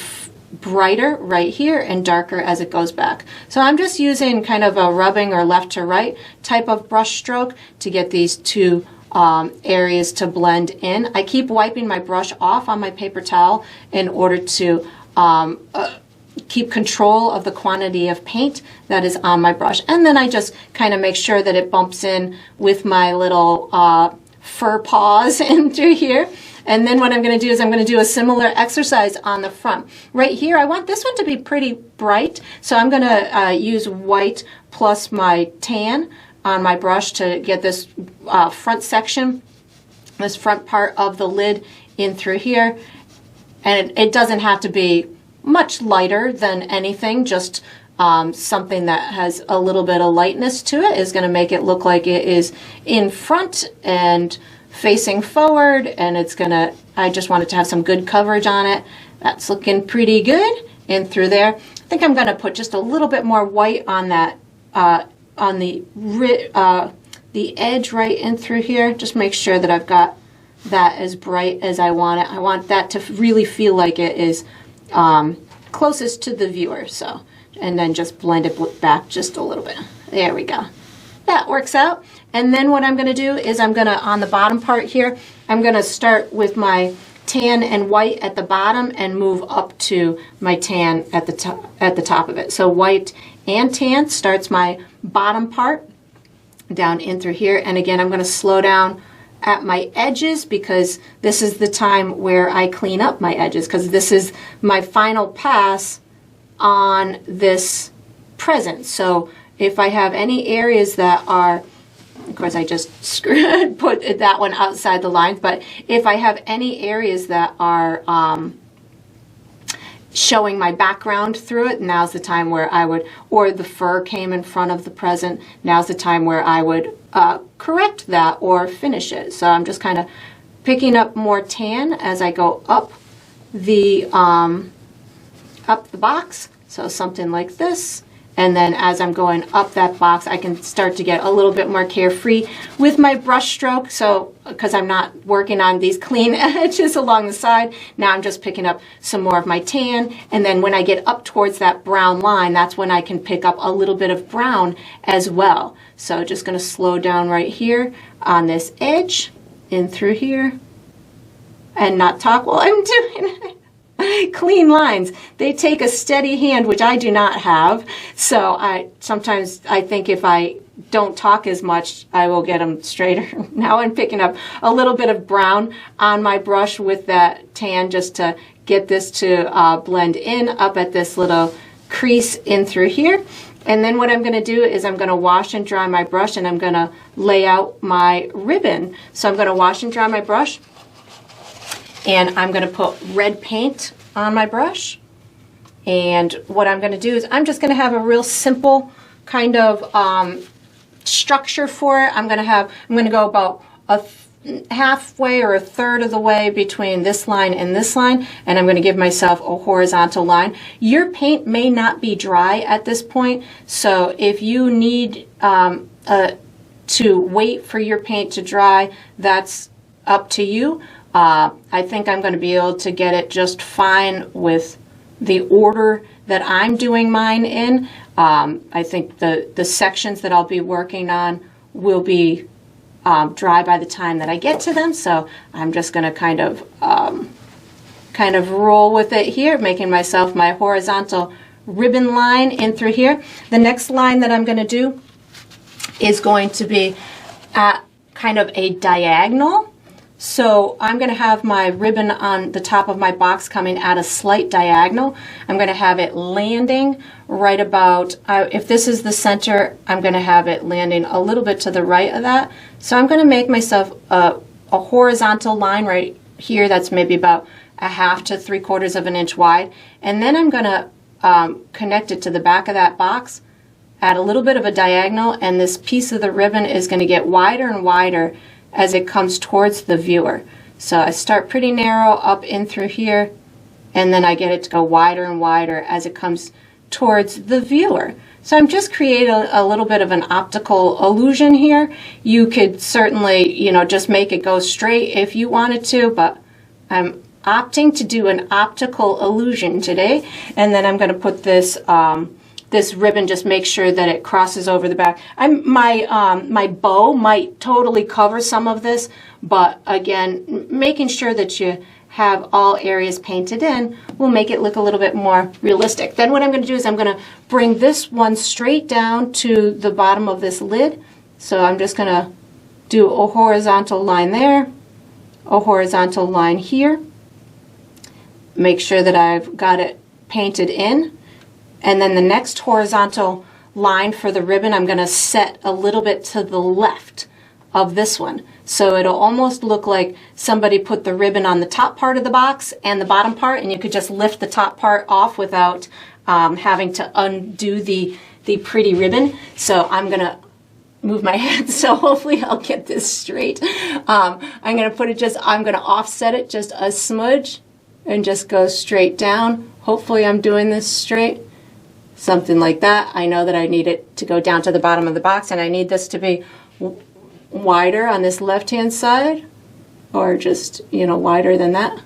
A: brighter right here and darker as it goes back. So I'm just using kind of a rubbing or left to right type of brush stroke to get these two areas to blend in. I keep wiping my brush off on my paper towel in order to keep control of the quantity of paint that is on my brush. And then I just kind of make sure that it bumps in with my little fur paws into here. And then what I'm going to do is I'm going to do a similar exercise on the front. Right here, I want this one to be pretty bright, so I'm going to use white plus my tan on my brush to get this front section, this front part of the lid in through here. And it doesn't have to be much lighter than anything, just something that has a little bit of lightness to it is going to make it look like it is in front and facing forward, and it's going to, I just want it to have some good coverage on it. That's looking pretty good in through there. I think I'm going to put just a little bit more white on that, on the edge right in through here. Just make sure that I've got that as bright as I want it. I want that to really feel like it is closest to the viewer. So, and then just blend it back just a little bit. There we go. That works out. And then what I'm going to do is I'm going to, on the bottom part here, I'm going to start with my tan and white at the bottom and move up to my tan at the top of it. So white and tan starts my bottom part down in through here. And again, I'm going to slow down at my edges because this is the time where I clean up my edges, because this is my final pass on this present. So if I have any areas that are, of course I just put that one outside the lines, but if I have any areas that are showing my background through it, now's the time where I would, or the fur came in front of the present, now's the time where I would correct that or finish it. So I'm just kind of picking up more tan as I go up the box, so something like this. And then as I'm going up that box, I can start to get a little bit more carefree with my brush stroke. So, because I'm not working on these clean edges along the side, now I'm just picking up some more of my tan. And then when I get up towards that brown line, that's when I can pick up a little bit of brown as well. So just going to slow down right here on this edge, in through here, and not talk while I'm doing it. Clean lines, they take a steady hand, which I do not have. So sometimes I think if I don't talk as much, I will get them straighter. Now I'm picking up a little bit of brown on my brush with that tan just to get this to blend in up at this little crease in through here. And then what I'm going to do is I'm going to wash and dry my brush, and I'm going to lay out my ribbon. So I'm going to wash and dry my brush. And I'm going to put red paint on my brush. And what I'm going to do is I'm just going to have a real simple kind of structure for it. I'm going to go about halfway or a third of the way between this line and this line, and I'm going to give myself a horizontal line. Your paint may not be dry at this point, so if you need to wait for your paint to dry, that's up to you. I think I'm going to be able to get it just fine with the order that I'm doing mine in. I think the sections that I'll be working on will be dry by the time that I get to them, so I'm just going to kind of roll with it here, making myself my horizontal ribbon line in through here. The next line that I'm going to do is going to be at kind of a diagonal. So I'm going to have my ribbon on the top of my box coming at a slight diagonal. I'm going to have it landing right about, if this is the center, I'm going to have it landing a little bit to the right of that. So I'm going to make myself a horizontal line right here that's maybe about 1/2 to 3/4 of an inch wide. And then I'm going to connect it to the back of that box at a little bit of a diagonal, and this piece of the ribbon is going to get wider and wider as it comes towards the viewer. So I start pretty narrow up in through here, and then I get it to go wider and wider as it comes towards the viewer. So I'm just creating a little bit of an optical illusion here. You could certainly, just make it go straight if you wanted to, but I'm opting to do an optical illusion today. And then I'm going to put this this ribbon, just make sure that it crosses over the back. My bow might totally cover some of this, but again, making sure that you have all areas painted in will make it look a little bit more realistic. Then what I'm going to do is I'm going to bring this one straight down to the bottom of this lid. So I'm just going to do a horizontal line there, a horizontal line here. Make sure that I've got it painted in. And then the next horizontal line for the ribbon, I'm going to set a little bit to the left of this one. So it'll almost look like somebody put the ribbon on the top part of the box and the bottom part, and you could just lift the top part off without having to undo the pretty ribbon. So I'm going to move my head, so hopefully I'll get this straight. I'm going to I'm going to offset it just a smudge and just go straight down. Hopefully I'm doing this straight. Something like that. I know that I need it to go down to the bottom of the box, and I need this to be wider on this left-hand side, or just, wider than that,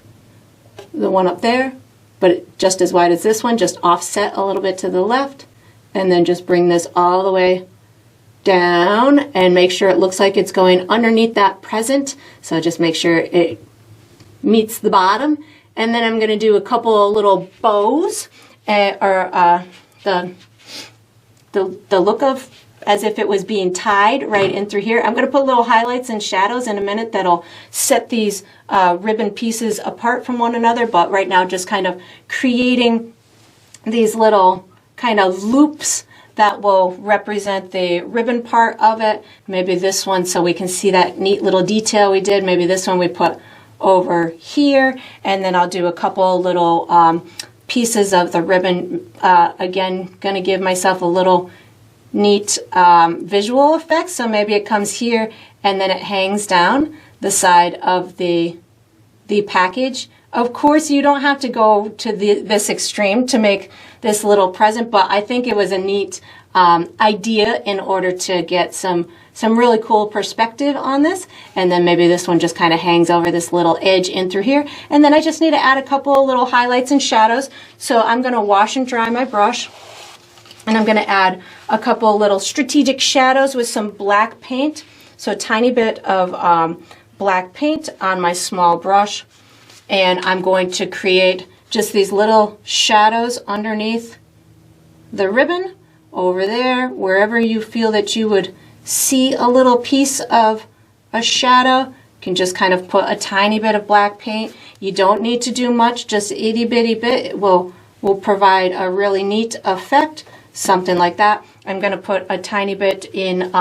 A: the one up there, but just as wide as this one. Just offset a little bit to the left, and then just bring this all the way down and make sure it looks like it's going underneath that present. So just make sure it meets the bottom. And then I'm going to do a couple of little bows, the look of as if it was being tied right in through here. I'm going to put little highlights and shadows in a minute that'll set these ribbon pieces apart from one another, but right now just kind of creating these little kind of loops that will represent the ribbon part of it. Maybe this one so we can see that neat little detail we did. Maybe this one we put over here, and then I'll do a couple little pieces of the ribbon. Again, going to give myself a little neat visual effect. So maybe it comes here and then it hangs down the side of the package. Of course, you don't have to go to this extreme to make this little present, but I think it was a neat idea in order to get some really cool perspective on this. And then maybe this one just kind of hangs over this little edge in through here. And then I just need to add a couple of little highlights and shadows. So I'm going to wash and dry my brush, and I'm going to add a couple of little strategic shadows with some black paint. So a tiny bit of black paint on my small brush. And I'm going to create just these little shadows underneath the ribbon over there, wherever you feel that you would see a little piece of a shadow. You can just kind of put a tiny bit of black paint. You don't need to do much, just itty bitty bit. It will provide a really neat effect, something like that. I'm going to put a tiny bit in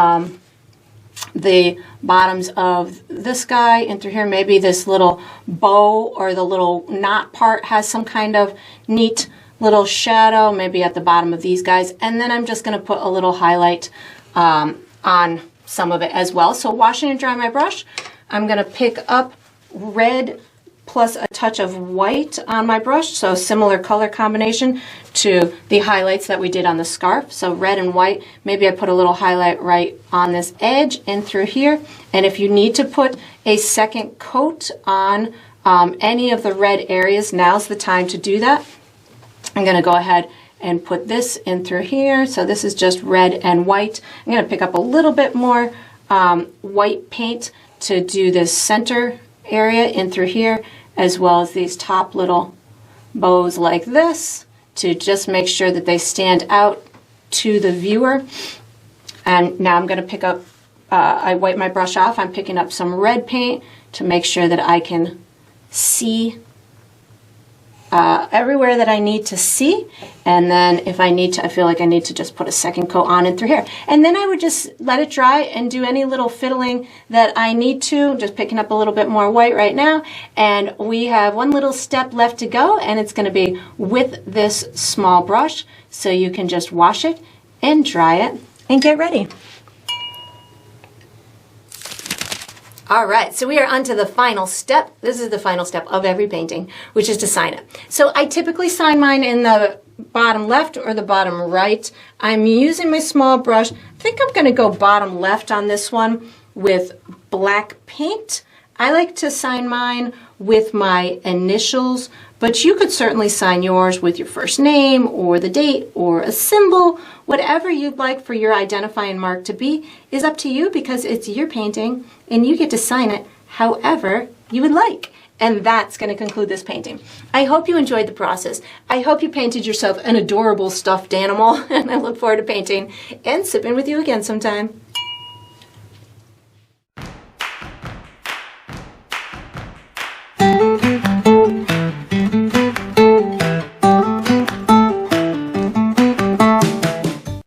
A: the bottoms of this guy and through here. Maybe this little bow or the little knot part has some kind of neat little shadow, maybe at the bottom of these guys. And then I'm just going to put a little highlight on some of it as well. So washing and drying my brush, I'm going to pick up red plus a touch of white on my brush, so similar color combination to the highlights that we did on the scarf. So red and white, maybe I put a little highlight right on this edge and through here. And if you need to put a second coat on any of the red areas, now's the time to do that. I'm going to go ahead and put this in through here. So this is just red and white. I'm going to pick up a little bit more white paint to do this center area in through here, as well as these top little bows like this, to just make sure that they stand out to the viewer. And now I'm going to pick up, I wipe my brush off, I'm picking up some red paint to make sure that I can see everywhere that I need to see. And then if I need to, I feel like I need to just put a second coat on and through here. And then I would just let it dry and do any little fiddling that I need to, just picking up a little bit more white right now. And we have one little step left to go, and it's going to be with this small brush. So you can just wash it and dry it and get ready. All right, so we are on to the final step. This is the final step of every painting, which is to sign it. So I typically sign mine in the bottom left or the bottom right. I'm using my small brush. I think I'm going to go bottom left on this one with black paint. I like to sign mine with my initials, but you could certainly sign yours with your first name or the date or a symbol. Whatever you'd like for your identifying mark to be is up to you, because it's your painting and you get to sign it however you would like. And that's going to conclude this painting. I hope you enjoyed the process. I hope you painted yourself an adorable stuffed animal, and I look forward to painting and sipping with you again sometime.